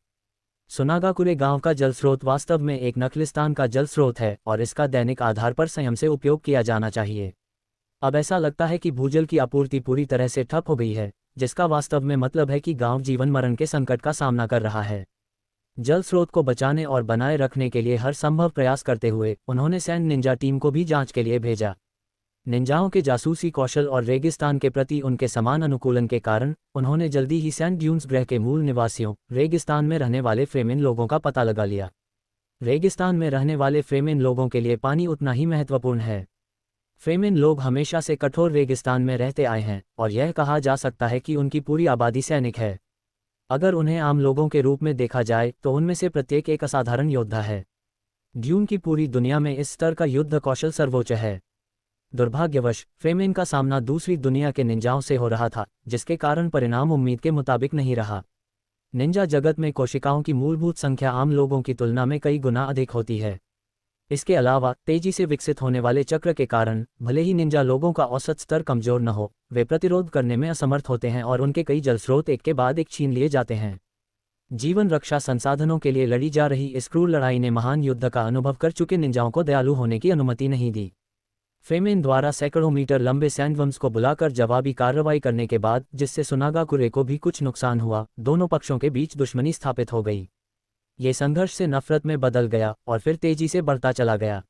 सुनागाकुरे गांव का जल स्रोत वास्तव में एक नखलिस्तान का जल स्रोत है और इसका दैनिक आधार पर संयम से उपयोग किया जाना चाहिए। अब ऐसा लगता है कि भूजल की आपूर्ति पूरी तरह से ठप हो गई है, जिसका वास्तव में मतलब है कि गांव जीवन मरण के संकट का सामना कर रहा है। जल स्रोत को बचाने और बनाए रखने के लिए हर संभव प्रयास करते हुए उन्होंने सैंड निंजा टीम को भी जांच के लिए भेजा। निंजाओं के जासूसी कौशल और रेगिस्तान के प्रति उनके समान अनुकूलन के कारण उन्होंने जल्दी ही सैंड ड्यून्स ग्रह के मूल निवासियों रेगिस्तान में रहने वाले फ्रेमिन लोगों का पता लगा लिया। रेगिस्तान में रहने वाले फ्रेमिन लोगों के लिए पानी उतना ही महत्वपूर्ण है। फ्रेमिन लोग हमेशा से कठोर रेगिस्तान में रहते आए हैं और यह कहा जा सकता है कि उनकी पूरी आबादी सैनिक है। अगर उन्हें आम लोगों के रूप में देखा जाए तो उनमें से प्रत्येक एक असाधारण योद्धा है। ड्यून की पूरी दुनिया में इस स्तर का युद्ध कौशल सर्वोच्च है। दुर्भाग्यवश फ्रेमिन का सामना दूसरी दुनिया के निंजाओं से हो रहा था, जिसके कारण परिणाम उम्मीद के मुताबिक नहीं रहा। निंजा जगत में कोशिकाओं की मूलभूत संख्या आम लोगों की तुलना में कई गुना अधिक होती है। इसके अलावा तेजी से विकसित होने वाले चक्र के कारण भले ही निंजा लोगों का औसत स्तर कमजोर न हो, वे प्रतिरोध करने में असमर्थ होते हैं और उनके कई जल स्रोत एक के बाद एक छीन लिए जाते हैं। जीवन रक्षा संसाधनों के लिए लड़ी जा रही इस क्रूर लड़ाई ने महान युद्ध का अनुभव कर चुके निंजाओं को दयालु होने की अनुमति नहीं दी। फ्रेमिन द्वारा सैकड़ों मीटर लंबे सैंडवर्म्स को बुलाकर जवाबी कार्रवाई करने के बाद, जिससे सुनागाकुरे को भी कुछ नुकसान हुआ, दोनों पक्षों के बीच दुश्मनी स्थापित हो गई। ये संघर्ष से नफरत में बदल गया और फिर तेजी से बढ़ता चला गया।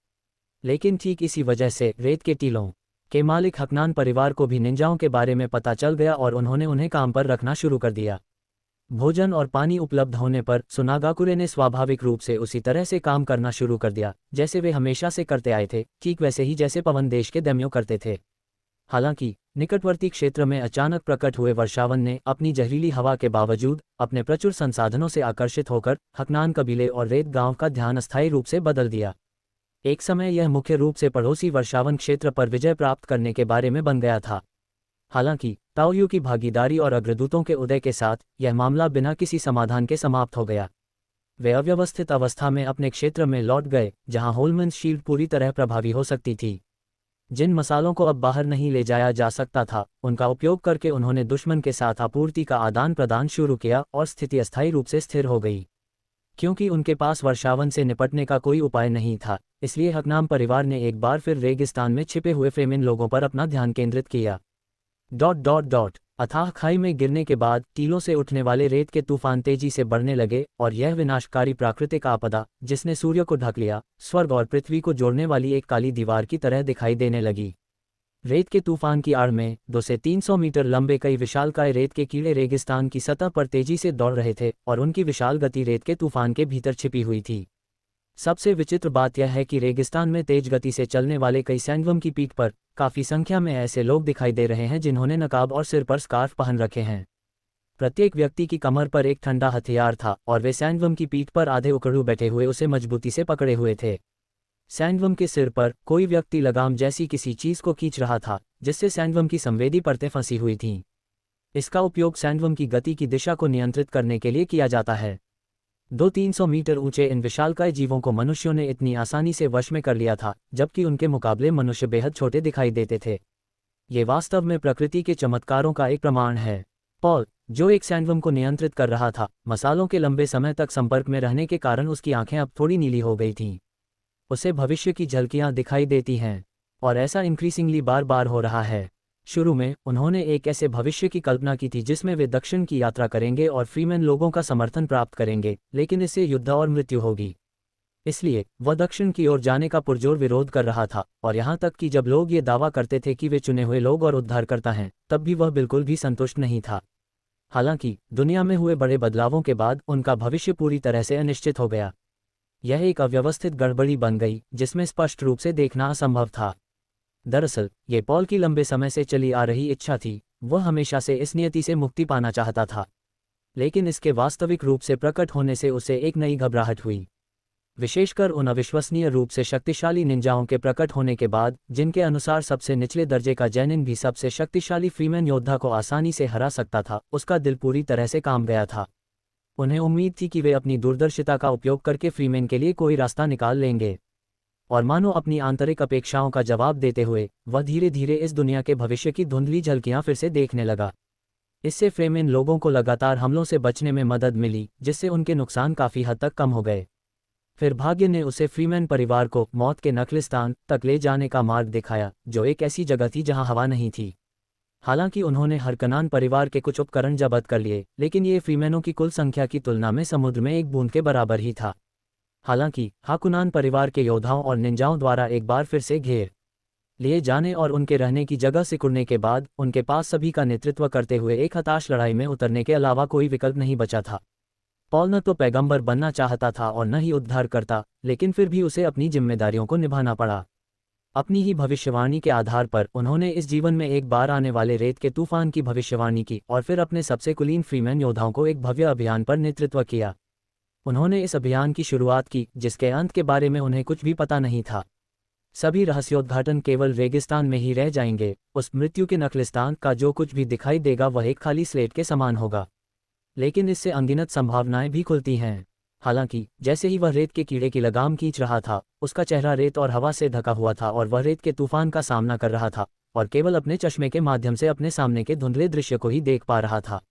लेकिन ठीक इसी वजह से रेत के टीलों के मालिक हकनान परिवार को भी निंजाओं के बारे में पता चल गया और उन्होंने उन्हें काम पर रखना शुरू कर दिया। भोजन और पानी उपलब्ध होने पर सुनागाकुरे ने स्वाभाविक रूप से उसी तरह से काम करना शुरू कर दिया जैसे वे हमेशा से करते आए थे, ठीक वैसे ही जैसे पवन देश के दैम्यो करते थे। हालांकि निकटवर्ती क्षेत्र में अचानक प्रकट हुए वर्षावन ने अपनी जहरीली हवा के बावजूद अपने प्रचुर संसाधनों से आकर्षित होकर हकनान कबीले और रेत गांव का ध्यान अस्थायी रूप से बदल दिया। एक समय यह मुख्य रूप से पड़ोसी वर्षावन क्षेत्र पर विजय प्राप्त करने के बारे में बन गया था। हालांकि ताओयू की भागीदारी और अग्रदूतों के उदय के साथ यह मामला बिना किसी समाधान के समाप्त हो गया। वे अव्यवस्थित अवस्था में अपने क्षेत्र में लौट गए, जहां होलमन शील्ड पूरी तरह प्रभावी हो सकती थी। जिन मसालों को अब बाहर नहीं ले जाया जा सकता था, उनका उपयोग करके उन्होंने दुश्मन के साथ आपूर्ति का आदान प्रदान शुरू किया और स्थिति अस्थायी रूप से स्थिर हो गई। क्योंकि उनके पास वर्षावन से निपटने का कोई उपाय नहीं था, इसलिए हकनाम परिवार ने एक बार फिर रेगिस्तान में छिपे हुए फ्रेमिन लोगों पर अपना ध्यान केंद्रित किया। अथाह खाई में गिरने के बाद टीलों से उठने वाले रेत के तूफान तेजी से बढ़ने लगे और यह विनाशकारी प्राकृतिक आपदा, जिसने सूर्य को ढक लिया, स्वर्ग और पृथ्वी को जोड़ने वाली एक काली दीवार की तरह दिखाई देने लगी। रेत के तूफान की आड़ में 200 से 300 मीटर लंबे कई विशालकाय रेत के कीड़े रेगिस्तान की सतह पर तेजी से दौड़ रहे थे और उनकी विशाल गति रेत के तूफान के भीतर छिपी हुई थी। सबसे विचित्र बात यह है कि रेगिस्तान में तेज गति से चलने वाले कई सैंडवर्म की पीठ पर काफी संख्या में ऐसे लोग दिखाई दे रहे हैं जिन्होंने नकाब और सिर पर स्कार्फ पहन रखे हैं। प्रत्येक व्यक्ति की कमर पर एक ठंडा हथियार था और वे सैंडवर्म की पीठ पर आधे उकड़ू बैठे हुए उसे मजबूती से पकड़े हुए थे। सैंडवर्म के सिर पर कोई व्यक्ति लगाम जैसी किसी चीज को खींच रहा था, जिससे सैंडवर्म की संवेदी परतें फंसी हुई थीं। इसका उपयोग सैंडवर्म की गति की दिशा को नियंत्रित करने के लिए किया जाता है। 200-300 मीटर ऊंचे इन विशालकाय जीवों को मनुष्यों ने इतनी आसानी से वश में कर लिया था, जबकि उनके मुकाबले मनुष्य बेहद छोटे दिखाई देते थे। ये वास्तव में प्रकृति के चमत्कारों का एक प्रमाण है। पॉल, जो एक सैंडवर्म को नियंत्रित कर रहा था, मसालों के लंबे समय तक संपर्क में रहने के कारण उसकी आंखें अब थोड़ी नीली हो गई थीं। उसे भविष्य की झलकियां दिखाई देती हैं, और ऐसा इंक्रीजिंगली बार बार हो रहा है। शुरू में उन्होंने एक ऐसे भविष्य की कल्पना की थी जिसमें वे दक्षिण की यात्रा करेंगे और फ्रीमैन लोगों का समर्थन प्राप्त करेंगे, लेकिन इससे युद्ध और मृत्यु होगी। इसलिए वह दक्षिण की ओर जाने का पुरजोर विरोध कर रहा था, और यहाँ तक कि जब लोग ये दावा करते थे कि वे चुने हुए लोग और उद्धारकर्ता हैं, तब भी वह बिल्कुल भी संतुष्ट नहीं था। हालांकि दुनिया में हुए बड़े बदलावों के बाद उनका भविष्य पूरी तरह से अनिश्चित हो गया। यह एक अव्यवस्थित गड़बड़ी बन गई जिसमें स्पष्ट रूप से देखना असंभव था। दरअसल ये पॉल की लंबे समय से चली आ रही इच्छा थी। वह हमेशा से इस नियति से मुक्ति पाना चाहता था, लेकिन इसके वास्तविक रूप से प्रकट होने से उसे एक नई घबराहट हुई, विशेषकर उन अविश्वसनीय रूप से शक्तिशाली निंजाओं के प्रकट होने के बाद, जिनके अनुसार सबसे निचले दर्जे का जैनिन भी सबसे शक्तिशाली फ्रीमैन योद्धा को आसानी से हरा सकता था। उसका दिल पूरी तरह से काम गया था। उन्हें उम्मीद थी कि वे अपनी दूरदर्शिता का उपयोग करके फ्रीमैन के लिए कोई रास्ता निकाल लेंगे, और मानो अपनी आंतरिक अपेक्षाओं का जवाब देते हुए वह धीरे धीरे इस दुनिया के भविष्य की धुंधली झलकियां फिर से देखने लगा। इससे फ्रेमिन लोगों को लगातार हमलों से बचने में मदद मिली, जिससे उनके नुकसान काफ़ी हद तक कम हो गए। फिर भाग्य ने उसे फ्रीमैन परिवार को मौत के नखलिस्तान तक ले जाने का मार्ग दिखाया, जो एक ऐसी जगह थी जहां हवा नहीं थी। हालांकि उन्होंने हरकनान परिवार के कुछ उपकरण जब्त कर लिए, लेकिन ये फ्रीमैनों की कुल संख्या की तुलना में समुद्र में एक बूंद के बराबर ही था। हालांकि हाकुनान परिवार के योद्धाओं और निंजाओं द्वारा एक बार फिर से घेर लिए जाने और उनके रहने की जगह सिकुड़ने के बाद उनके पास सभी का नेतृत्व करते हुए एक हताश लड़ाई में उतरने के अलावा कोई विकल्प नहीं बचा था। पॉल न तो पैगंबर बनना चाहता था और न ही उद्धार करता, लेकिन फिर भी उसे अपनी जिम्मेदारियों को निभाना पड़ा। अपनी ही भविष्यवाणी के आधार पर उन्होंने इस जीवन में एक बार आने वाले रेत के तूफान की भविष्यवाणी की और फिर अपने सबसे कुलीन फ्रीमैन योद्धाओं को एक भव्य अभियान पर नेतृत्व किया। उन्होंने इस अभियान की शुरुआत की जिसके अंत के बारे में उन्हें कुछ भी पता नहीं था। सभी रहस्योद्घाटन केवल रेगिस्तान में ही रह जाएंगे। उस मृत्यु के नखलिस्तान का जो कुछ भी दिखाई देगा वह एक खाली स्लेट के समान होगा, लेकिन इससे अनगिनत संभावनाएं भी खुलती हैं। हालांकि जैसे ही वह रेत के कीड़े की लगाम खींच रहा था, उसका चेहरा रेत और हवा से ढका हुआ था और वह रेत के तूफान का सामना कर रहा था और केवल अपने चश्मे के माध्यम से अपने सामने के धुंधले दृश्य को ही देख पा रहा था।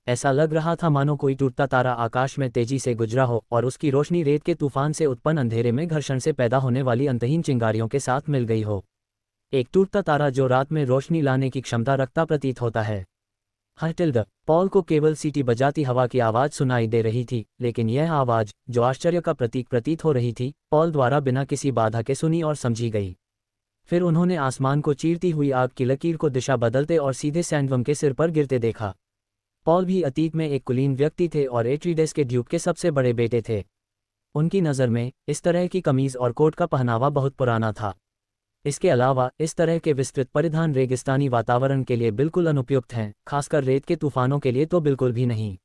ऐसा लग रहा था मानो कोई टूटता तारा आकाश में तेजी से गुजरा हो और उसकी रोशनी रेत के तूफान से उत्पन्न अंधेरे में घर्षण से पैदा होने वाली अंतहीन चिंगारियों के साथ मिल गई हो। एक टूटता तारा जो रात में रोशनी लाने की क्षमता रखता प्रतीत होता है। हटिल्ड, पॉल को केवल सीटी बजाती हवा की आवाज़ सुनाई दे रही थी, लेकिन यह आवाज़, जो आश्चर्य का प्रतीक प्रतीत हो रही थी, पॉल द्वारा बिना किसी बाधा के सुनी और समझी गई। फिर उन्होंने आसमान को चीरती हुई आग की लकीर को दिशा बदलते और सीधे सैंडवर्म के सिर पर गिरते देखा। पॉल भी अतीत में एक कुलीन व्यक्ति थे और एट्रीडेस के ड्यूक के सबसे बड़े बेटे थे। उनकी नज़र में इस तरह की कमीज और कोट का पहनावा बहुत पुराना था। इसके अलावा इस तरह के विस्तृत परिधान रेगिस्तानी वातावरण के लिए बिल्कुल अनुपयुक्त हैं, खासकर रेत के तूफानों के लिए तो बिल्कुल भी नहीं।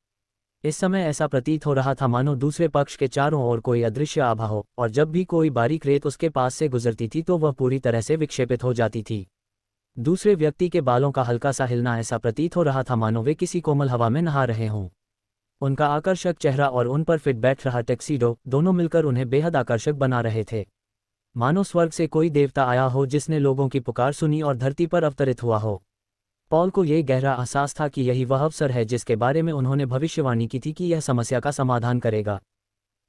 इस समय ऐसा प्रतीत हो रहा था मानो दूसरे पक्ष के चारों ओर कोई अदृश्य आभा हो, और जब भी कोई बारीक रेत उसके पास से गुजरती थी तो वह पूरी तरह से विक्षेपित हो जाती थी। दूसरे व्यक्ति के बालों का हल्का सा हिलना ऐसा प्रतीत हो रहा था मानो वे किसी कोमल हवा में नहा रहे हों। उनका आकर्षक चेहरा और उन पर फिट बैठ रहा टैक्सीडो दोनों मिलकर उन्हें बेहद आकर्षक बना रहे थे। मानो स्वर्ग से कोई देवता आया हो जिसने लोगों की पुकार सुनी और धरती पर अवतरित हुआ हो। पॉल को यह गहरा एहसास था कि यही वह अवसर है जिसके बारे में उन्होंने भविष्यवाणी की थी कि यह समस्या का समाधान करेगा।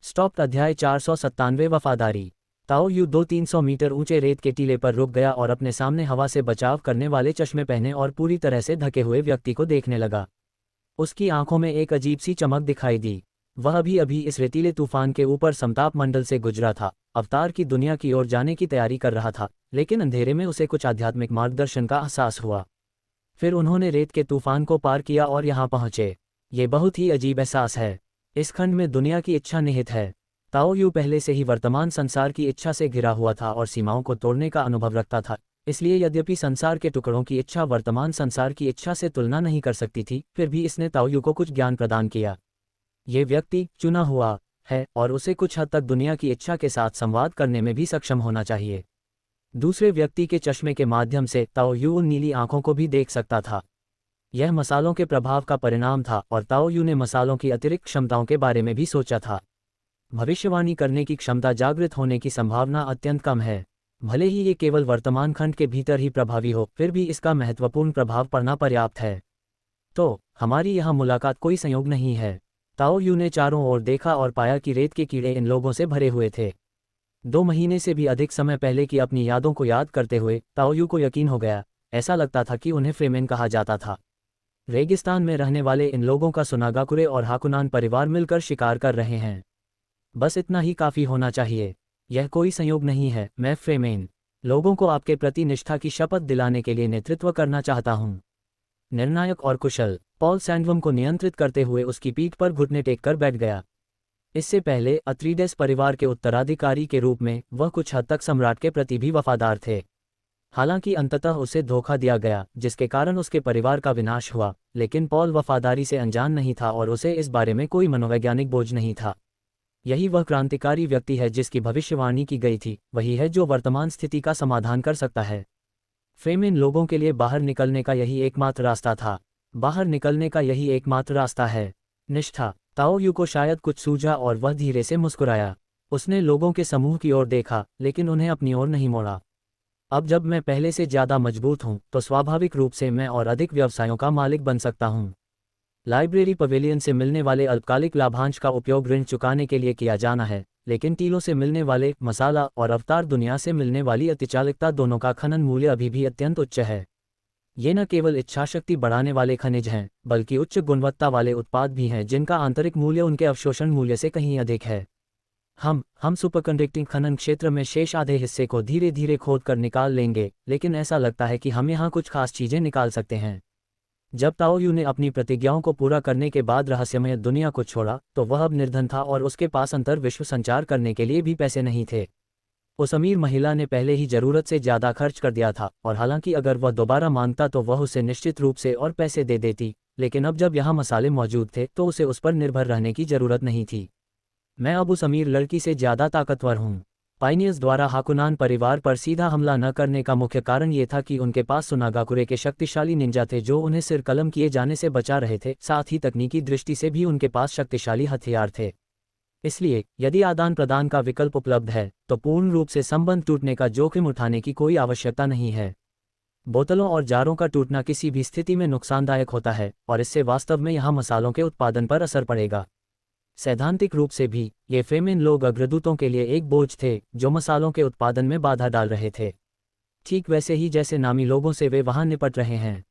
स्टॉप। अध्याय 497 वफादारी। ताओ यू 200-300 मीटर ऊंचे रेत के टीले पर रुक गया और अपने सामने हवा से बचाव करने वाले चश्मे पहने और पूरी तरह से ढके हुए व्यक्ति को देखने लगा। उसकी आंखों में एक अजीब सी चमक दिखाई दी। वह अभी अभी इस रेतीले तूफान के ऊपर समताप मंडल से गुजरा था, अवतार की दुनिया की ओर जाने की तैयारी कर रहा था, लेकिन अंधेरे में उसे कुछ आध्यात्मिक मार्गदर्शन का एहसास हुआ। फिर उन्होंने रेत के तूफान को पार किया और यहाँ पहुँचे। ये बहुत ही अजीब एहसास है। इस खंड में दुनिया की इच्छा निहित है। ताओ यू पहले से ही वर्तमान संसार की इच्छा से घिरा हुआ था और सीमाओं को तोड़ने का अनुभव रखता था, इसलिए यद्यपि संसार के टुकड़ों की इच्छा वर्तमान संसार की इच्छा से तुलना नहीं कर सकती थी, फिर भी इसने ताओ यू को कुछ ज्ञान प्रदान किया। ये व्यक्ति चुना हुआ है और उसे कुछ हद तक दुनिया की इच्छा के साथ संवाद करने में भी सक्षम होना चाहिए। दूसरे व्यक्ति के चश्मे के माध्यम से ताओ यू उन नीली आंखों को भी देख सकता था। यह मसालों के प्रभाव का परिणाम था और ताओ यू ने मसालों की अतिरिक्त क्षमताओं के बारे में भी सोचा था। भविष्यवाणी करने की क्षमता जागृत होने की संभावना अत्यंत कम है। भले ही ये केवल वर्तमान खंड के भीतर ही प्रभावी हो, फिर भी इसका महत्वपूर्ण प्रभाव पड़ना पर्याप्त है। तो हमारी यहाँ मुलाकात कोई संयोग नहीं है। ताओ यू ने चारों ओर देखा और पाया कि रेत के कीड़े इन लोगों से भरे हुए थे। 2 महीने से भी अधिक समय पहले की अपनी यादों को याद करते हुए ताओ यू को यकीन हो गया, ऐसा लगता था कि उन्हें फ्रेमेन कहा जाता था। रेगिस्तान में रहने वाले इन लोगों का सुनागाकुरे और हाकुनान परिवार मिलकर शिकार कर रहे हैं। बस इतना ही काफ़ी होना चाहिए। यह कोई संयोग नहीं है। मैं फ्रेमेन लोगों को आपके प्रति निष्ठा की शपथ दिलाने के लिए नेतृत्व करना चाहता हूँ। निर्णायक और कुशल। पॉल सैंडवर्म को नियंत्रित करते हुए उसकी पीठ पर घुटने टेक कर बैठ गया। इससे पहले अत्रीडेस परिवार के उत्तराधिकारी के रूप में वह कुछ हद तक सम्राट के प्रति भी वफादार थे। हालांकि अंततः उसे धोखा दिया गया, जिसके कारण उसके परिवार का विनाश हुआ, लेकिन पॉल वफादारी से अनजान नहीं था और उसे इस बारे में कोई मनोवैज्ञानिक बोझ नहीं था। यही वह क्रांतिकारी व्यक्ति है जिसकी भविष्यवाणी की गई थी, वही है जो वर्तमान स्थिति का समाधान कर सकता है। फ्रेमेन लोगों के लिए बाहर निकलने का यही एकमात्र रास्ता था। बाहर निकलने का यही एकमात्र रास्ता है। निष्ठा। ताओ यू को शायद कुछ सूझा और वह धीरे से मुस्कुराया। उसने लोगों के समूह की ओर देखा, लेकिन उन्हें अपनी ओर नहीं मोड़ा। अब जब मैं पहले से ज़्यादा मजबूत हूँ, तो स्वाभाविक रूप से मैं और अधिक व्यवसायों का मालिक बन सकता हूँ। लाइब्रेरी पवेलियन से मिलने वाले अल्पकालिक लाभांश का उपयोग ऋण चुकाने के लिए किया जाना है, लेकिन टीलों से मिलने वाले मसाला और अवतार दुनिया से मिलने वाली अतिचालिकता दोनों का खनन मूल्य अभी भी अत्यंत उच्च है। ये न केवल इच्छाशक्ति बढ़ाने वाले खनिज हैं, बल्कि उच्च गुणवत्ता वाले उत्पाद भी हैं जिनका आंतरिक मूल्य उनके अवशोषण मूल्य से कहीं अधिक है। हम सुपरकंडक्टिंग खनन क्षेत्र में शेष आधे हिस्से को धीरे धीरे खोद कर निकाल लेंगे, लेकिन ऐसा लगता है कि हम यहाँ कुछ खास चीज़ें निकाल सकते हैं। जब ताओ यू ने अपनी प्रतिज्ञाओं को पूरा करने के बाद रहस्यमय दुनिया को छोड़ा, तो वह अब निर्धन था और उसके पास अंतर विश्व संचार करने के लिए भी पैसे नहीं थे। उस अमीर महिला ने पहले ही जरूरत से ज़्यादा खर्च कर दिया था, और हालांकि अगर वह दोबारा मांगता तो वह उसे निश्चित रूप से और पैसे दे देती, लेकिन अब जब यहाँ मसाले मौजूद थे तो उसे उस पर निर्भर रहने की ज़रूरत नहीं थी। मैं अब उस अमीर लड़की से ज़्यादा ताकतवर हूँ। पाइनियर्स द्वारा हाकुनान परिवार पर सीधा हमला न करने का मुख्य कारण ये था कि उनके पास सुनागाकुरे के शक्तिशाली निंजा थे जो उन्हें सिर कलम किए जाने से बचा रहे थे, साथ ही तकनीकी दृष्टि से भी उनके पास शक्तिशाली हथियार थे। इसलिए यदि आदान प्रदान का विकल्प उपलब्ध है तो पूर्ण रूप से संबंध टूटने का जोखिम उठाने की कोई आवश्यकता नहीं है। बोतलों और जारों का टूटना किसी भी स्थिति में नुकसानदायक होता है, और इससे वास्तव में यहाँ मसालों के उत्पादन पर असर पड़ेगा। सैद्धांतिक रूप से भी ये फेमिन लोग अग्रदूतों के लिए एक बोझ थे जो मसालों के उत्पादन में बाधा डाल रहे थे, ठीक वैसे ही जैसे नामी लोगों से वे वहां निपट रहे हैं।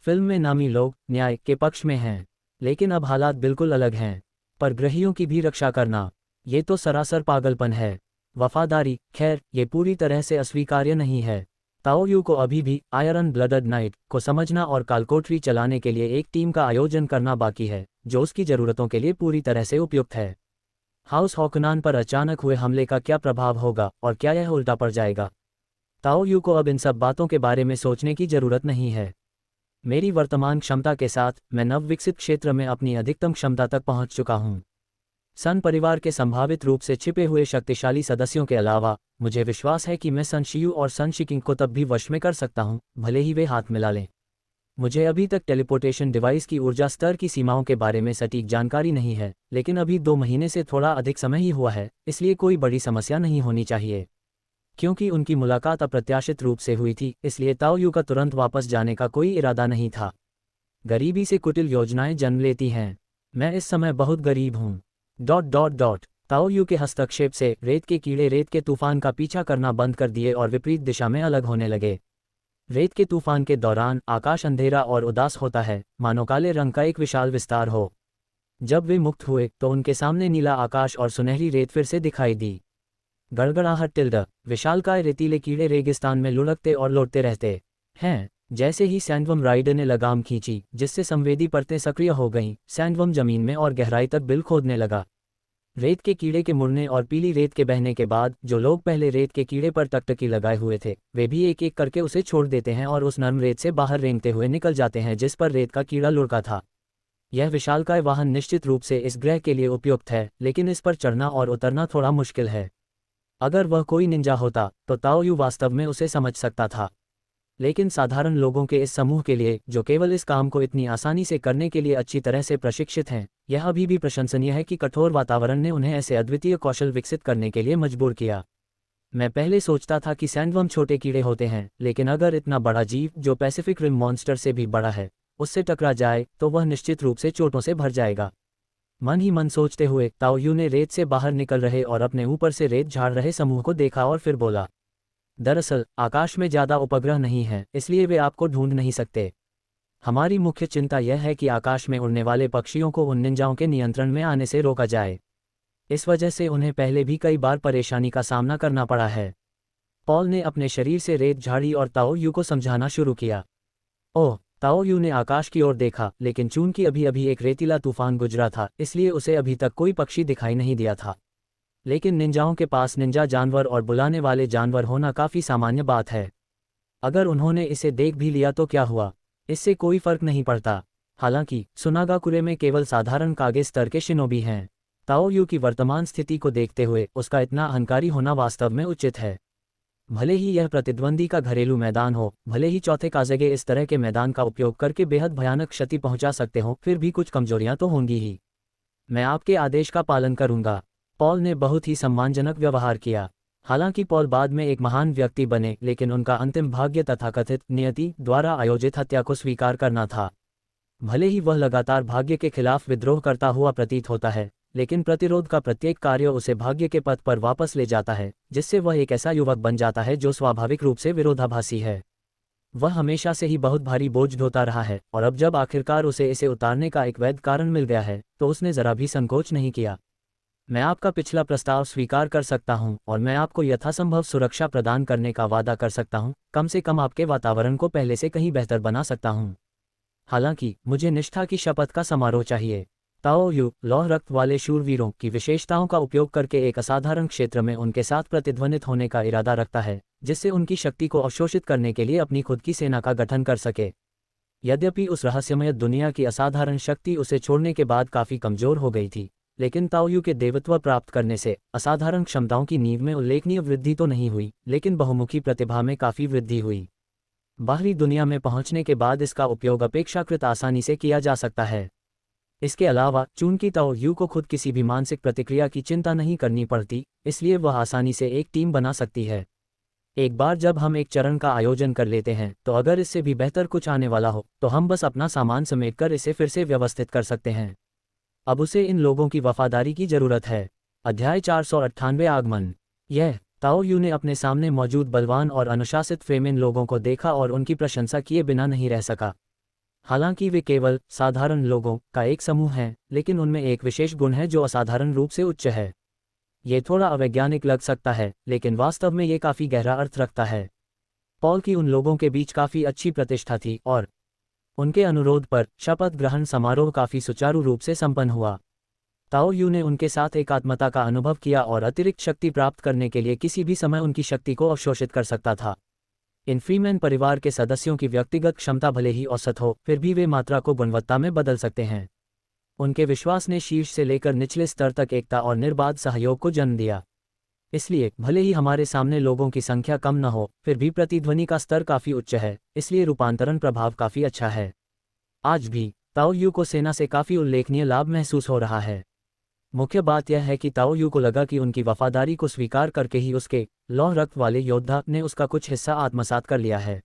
फिल्म में नामी लोग न्याय के पक्ष में हैं, लेकिन अब हालात बिल्कुल अलग हैं। परग्रहियों की भी रक्षा करना, ये तो सरासर पागलपन है। वफादारी, खैर, ये पूरी तरह से अस्वीकार्य नहीं है। ताओ यू को अभी भी आयरन ब्लडड नाइट को समझना और कालकोठरी चलाने के लिए एक टीम का आयोजन करना बाकी है जो उसकी ज़रूरतों के लिए पूरी तरह से उपयुक्त है। हाउस हॉकनान पर अचानक हुए हमले का क्या प्रभाव होगा और क्या यह उल्टा पड़ जाएगा? ताओ यू को अब इन सब बातों के बारे में सोचने की ज़रूरत नहीं है। मेरी वर्तमान क्षमता के साथ मैं नवविकसित क्षेत्र में अपनी अधिकतम क्षमता तक पहुंच चुका हूं। सन परिवार के संभावित रूप से छिपे हुए शक्तिशाली सदस्यों के अलावा मुझे विश्वास है कि मैं सन शियू और सन शिकिंग को तब भी वश में कर सकता हूं, भले ही वे हाथ मिला लें। मुझे अभी तक टेलीपोर्टेशन डिवाइस की ऊर्जा स्तर की सीमाओं के बारे में सटीक जानकारी नहीं है, लेकिन अभी 2 महीने से थोड़ा अधिक समय ही हुआ है, इसलिए कोई बड़ी समस्या नहीं होनी चाहिए। क्योंकि उनकी मुलाकात अप्रत्याशित रूप से हुई थी, इसलिए ताओ यू का तुरंत वापस जाने का कोई इरादा नहीं था। गरीबी से कुटिल योजनाएं जन्म लेती हैं। मैं इस समय बहुत गरीब हूँ। ... ताओ यू के हस्तक्षेप से रेत के कीड़े रेत के तूफान का पीछा करना बंद कर दिए और विपरीत दिशा में अलग होने लगे। रेत के तूफान के दौरान आकाश अंधेरा और उदास होता है, मानो काले रंग का एक विशाल विस्तार हो। जब वे मुक्त हुए तो उनके सामने नीला आकाश और सुनहरी रेत फिर से दिखाई दी। गड़गड़ाहट टिल्डा, विशालकाय रेतीले कीड़े रेगिस्तान में लुढ़कते और लौटते रहते हैं। जैसे ही सैंडवर्म राइडर ने लगाम खींची, जिससे संवेदी परतें सक्रिय हो गईं, सैंडवर्म जमीन में और गहराई तक बिल खोदने लगा। रेत के कीड़े के मुड़ने और पीली रेत के बहने के बाद जो लोग पहले रेत के कीड़े पर टकटकी लगाए हुए थे, वे भी एक एक करके उसे छोड़ देते हैं और उस नर्म रेत से बाहर रेंगते हुए निकल जाते हैं जिस पर रेत का कीड़ा लुढ़का था। यह विशालकाय वाहन निश्चित रूप से इस ग्रह के लिए उपयुक्त है, लेकिन इस पर चढ़ना और उतरना थोड़ा मुश्किल है। अगर वह कोई निंजा होता तो ताओ यू वास्तव में उसे समझ सकता था, लेकिन साधारण लोगों के इस समूह के लिए जो केवल इस काम को इतनी आसानी से करने के लिए अच्छी तरह से प्रशिक्षित हैं, यह अभी भी प्रशंसनीय है कि कठोर वातावरण ने उन्हें ऐसे अद्वितीय कौशल विकसित करने के लिए मजबूर किया। मैं पहले सोचता था कि सैंडवर्म छोटे कीड़े होते हैं, लेकिन अगर इतना बड़ा जीव जो पैसिफिक रिम मॉन्स्टर से भी बड़ा है उससे टकरा जाए तो वह निश्चित रूप से चोटों से भर जाएगा। मन ही मन सोचते हुए ताओ यू ने रेत से बाहर निकल रहे और अपने ऊपर से रेत झाड़ रहे समूह को देखा और फिर बोला, दरअसल आकाश में ज़्यादा उपग्रह नहीं हैं, इसलिए वे आपको ढूंढ नहीं सकते। हमारी मुख्य चिंता यह है कि आकाश में उड़ने वाले पक्षियों को उन निंजाओं के नियंत्रण में आने से रोका जाए। इस वजह से उन्हें पहले भी कई बार परेशानी का सामना करना पड़ा है। पॉल ने अपने शरीर से रेत झाड़ी और ताओ यू को समझाना शुरू किया। ओह, ताओ यू ने आकाश की ओर देखा, लेकिन चूंकि अभी अभी एक रेतीला तूफान गुजरा था, इसलिए उसे अभी तक कोई पक्षी दिखाई नहीं दिया था। लेकिन निंजाओं के पास निंजा जानवर और बुलाने वाले जानवर होना काफ़ी सामान्य बात है। अगर उन्होंने इसे देख भी लिया तो क्या हुआ, इससे कोई फर्क नहीं पड़ता। हालांकि सुनागाकुरे में केवल साधारण कागे स्तर के शिनोबी हैं। ताओ यू की वर्तमान स्थिति को देखते हुए उसका इतना अहंकारी होना वास्तव में उचित है। भले ही यह प्रतिद्वंदी का घरेलू मैदान हो, भले ही चौथे काज़ेगे इस तरह के मैदान का उपयोग करके बेहद भयानक क्षति पहुंचा सकते हो, फिर भी कुछ कमजोरियां तो होंगी ही। मैं आपके आदेश का पालन करूंगा। पॉल ने बहुत ही सम्मानजनक व्यवहार किया। हालांकि पॉल बाद में एक महान व्यक्ति बने, लेकिन उनका अंतिम भाग्य तथाकथित नियति द्वारा आयोजित हत्या को स्वीकार करना था। भले ही वह लगातार भाग्य के खिलाफ विद्रोह करता हुआ प्रतीत होता है, लेकिन प्रतिरोध का प्रत्येक कार्य उसे भाग्य के पथ पर वापस ले जाता है, जिससे वह एक ऐसा युवक बन जाता है जो स्वाभाविक रूप से विरोधाभासी है। वह हमेशा से ही बहुत भारी बोझ ढोता रहा है और अब जब आखिरकार उसे इसे उतारने का एक वैध कारण मिल गया है तो उसने जरा भी संकोच नहीं किया। मैं आपका पिछला प्रस्ताव स्वीकार कर सकता हूं और मैं आपको यथासंभव सुरक्षा प्रदान करने का वादा कर सकता हूं, कम से कम आपके वातावरण को पहले से कहीं बेहतर बना सकता हूं। हालांकि मुझे निष्ठा की शपथ का समारोह चाहिए। ताओ यू लौह रक्त वाले शूरवीरों की विशेषताओं का उपयोग करके एक असाधारण क्षेत्र में उनके साथ प्रतिध्वनित होने का इरादा रखता है, जिससे उनकी शक्ति को अवशोषित करने के लिए अपनी खुद की सेना का गठन कर सके। यद्यपि उस रहस्यमय दुनिया की असाधारण शक्ति उसे छोड़ने के बाद काफ़ी कमजोर हो गई थी, लेकिन ताओयू के देवत्व प्राप्त करने से असाधारण क्षमताओं की नींव में उल्लेखनीय वृद्धि तो नहीं हुई, लेकिन बहुमुखी प्रतिभा में काफ़ी वृद्धि हुई। बाहरी दुनिया में पहुंचने के बाद इसका उपयोग अपेक्षाकृत आसानी से किया जा सकता है। इसके अलावा चूंकि ताओयू को खुद किसी भी मानसिक प्रतिक्रिया की चिंता नहीं करनी पड़ती, इसलिए वह आसानी से एक टीम बना सकती है। एक बार जब हम एक चरण का आयोजन कर लेते हैं तो अगर इससे भी बेहतर कुछ आने वाला हो तो हम बस अपना सामान समेटकर इसे फिर से व्यवस्थित कर सकते हैं। अब उसे इन लोगों की वफादारी की जरूरत है। अध्याय 498 आगमन। यह ताओयू ने अपने सामने मौजूद बलवान और अनुशासित फ्रेमेन लोगों को देखा और उनकी प्रशंसा किए बिना नहीं रह सका। हालांकि वे केवल साधारण लोगों का एक समूह है, लेकिन उनमें एक विशेष गुण है जो असाधारण रूप से उच्च है। ये थोड़ा अवैज्ञानिक लग सकता है, लेकिन वास्तव में ये काफ़ी गहरा अर्थ रखता है। पॉल की उन लोगों के बीच काफ़ी अच्छी प्रतिष्ठा थी और उनके अनुरोध पर शपथ ग्रहण समारोह काफ़ी सुचारू रूप से संपन्न हुआ। ताओयू ने उनके साथ एकात्मता का अनुभव किया और अतिरिक्त शक्ति प्राप्त करने के लिए किसी भी समय उनकी शक्ति को अवशोषित कर सकता था। इन फ्रीमैन परिवार के सदस्यों की व्यक्तिगत क्षमता भले ही औसत हो, फिर भी वे मात्रा को गुणवत्ता में बदल सकते हैं। उनके विश्वास ने शीर्ष से लेकर निचले स्तर तक एकता और निर्बाध सहयोग को जन्म दिया। इसलिए भले ही हमारे सामने लोगों की संख्या कम न हो, फिर भी प्रतिध्वनि का स्तर काफ़ी उच्च है, इसलिए रूपांतरण प्रभाव काफ़ी अच्छा है। आज भी ताओयू को सेना से काफ़ी उल्लेखनीय लाभ महसूस हो रहा है। मुख्य बात यह है कि ताओयू को लगा कि उनकी वफादारी को स्वीकार करके ही उसके लौह रक्त वाले योद्धा ने उसका कुछ हिस्सा आत्मसात कर लिया है।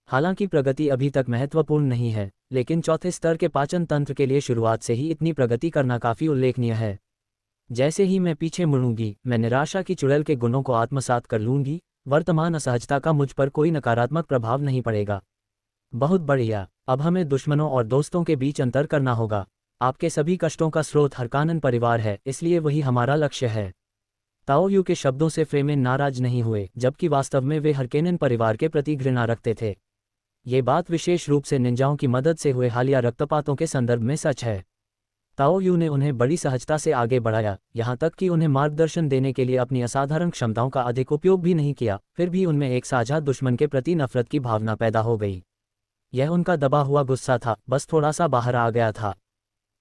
हालांकि प्रगति अभी तक महत्वपूर्ण नहीं है, लेकिन चौथे स्तर के पाचन तंत्र के लिए शुरुआत से ही इतनी प्रगति करना काफ़ी उल्लेखनीय है। जैसे ही मैं पीछे मुड़ूंगी, मैं निराशा की चुड़ैल के गुणों को आत्मसात कर लूंगी। वर्तमान असहजता का मुझ पर कोई नकारात्मक प्रभाव नहीं पड़ेगा। बहुत बढ़िया। अब हमें दुश्मनों और दोस्तों के बीच अंतर करना होगा। आपके सभी कष्टों का स्रोत हरकानन परिवार है, इसलिए वही हमारा लक्ष्य है। ताओयू के शब्दों से फ्रेमेन नाराज नहीं हुए, जबकि वास्तव में वे हरकेनन परिवार के प्रति घृणा रखते थे। ये बात विशेष रूप से निंजाओं की मदद से हुए हालिया रक्तपातों के संदर्भ में सच है। ताओयू ने उन्हें बड़ी सहजता से आगे बढ़ाया, यहाँ तक कि उन्हें मार्गदर्शन देने के लिए अपनी असाधारण क्षमताओं का अधिक उपयोग भी नहीं किया। फिर भी उनमें एक साझा दुश्मन के प्रति नफरत की भावना पैदा हो गई। यह उनका दबा हुआ गुस्सा था, बस थोड़ा सा बाहर आ गया था।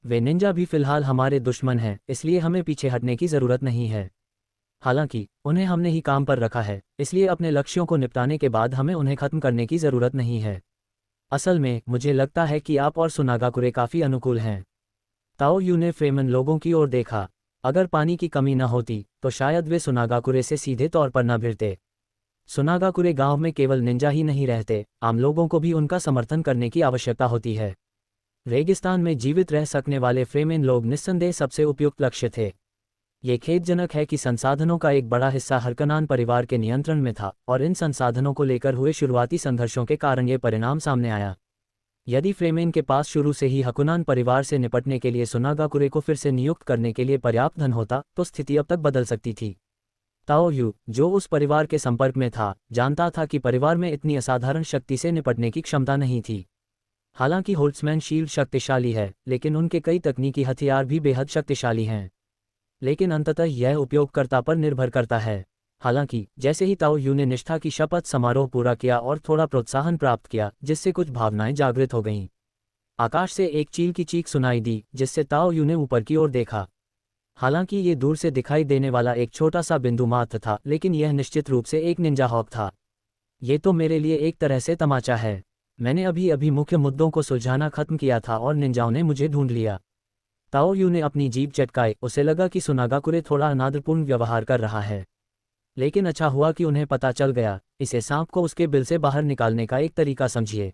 वे निंजा भी फिलहाल हमारे दुश्मन हैं, इसलिए हमें पीछे हटने की ज़रूरत नहीं है। हालांकि उन्हें हमने ही काम पर रखा है, इसलिए अपने लक्ष्यों को निपटाने के बाद हमें उन्हें खत्म करने की ज़रूरत नहीं है। असल में मुझे लगता है कि आप और सुनागाकुरे काफ़ी अनुकूल हैं। ताओयू ने फ्रेमन लोगों की ओर देखा। अगर पानी की कमी न होती तो शायद वे सुनागाकुरे से सीधे तौर पर न भिड़ते। सुनागाकुरे गांव में केवल निंजा ही नहीं रहते, आम लोगों को भी उनका समर्थन करने की आवश्यकता होती है। रेगिस्तान में जीवित रह सकने वाले फ्रेमेन लोग निस्संदेह सबसे उपयुक्त लक्ष्य थे। ये खेदजनक है कि संसाधनों का एक बड़ा हिस्सा हरकनान परिवार के नियंत्रण में था और इन संसाधनों को लेकर हुए शुरुआती संघर्षों के कारण ये परिणाम सामने आया। यदि फ्रेमेन के पास शुरू से ही हकुनान परिवार से निपटने के लिए सुनागाकुरे को फिर से नियुक्त करने के लिए पर्याप्त धन होता तो स्थिति अब तक बदल सकती थी। ताओयू, जो उस परिवार के संपर्क में था, जानता था कि परिवार में इतनी असाधारण शक्ति से निपटने की क्षमता नहीं थी। हालांकि होल्ट्समैन शील्ड शक्तिशाली है, लेकिन उनके कई तकनीकी हथियार भी बेहद शक्तिशाली हैं। लेकिन अंततः यह उपयोगकर्ता पर निर्भर करता है। हालांकि जैसे ही ताओयू ने निष्ठा की शपथ समारोह पूरा किया और थोड़ा प्रोत्साहन प्राप्त किया, जिससे कुछ भावनाएं जागृत हो गईं। आकाश से एक चील की चीख सुनाई दी, जिससे ताओयू ने ऊपर की ओर देखा। हालांकि ये दूर से दिखाई देने वाला एक छोटा सा बिंदु मात्र था, लेकिन यह निश्चित रूप से एक निंजा हॉक था। ये तो मेरे लिए एक तरह से तमाचा है। मैंने अभी अभी मुख्य मुद्दों को सुलझाना खत्म किया था और निंजाओं ने मुझे ढूंढ लिया। ताओयू ने अपनी जीभ चटकाई। उसे लगा कि सुनागाकुरे थोड़ा अनादरपूर्ण व्यवहार कर रहा है, लेकिन अच्छा हुआ कि उन्हें पता चल गया। इसे सांप को उसके बिल से बाहर निकालने का एक तरीका समझिए। ...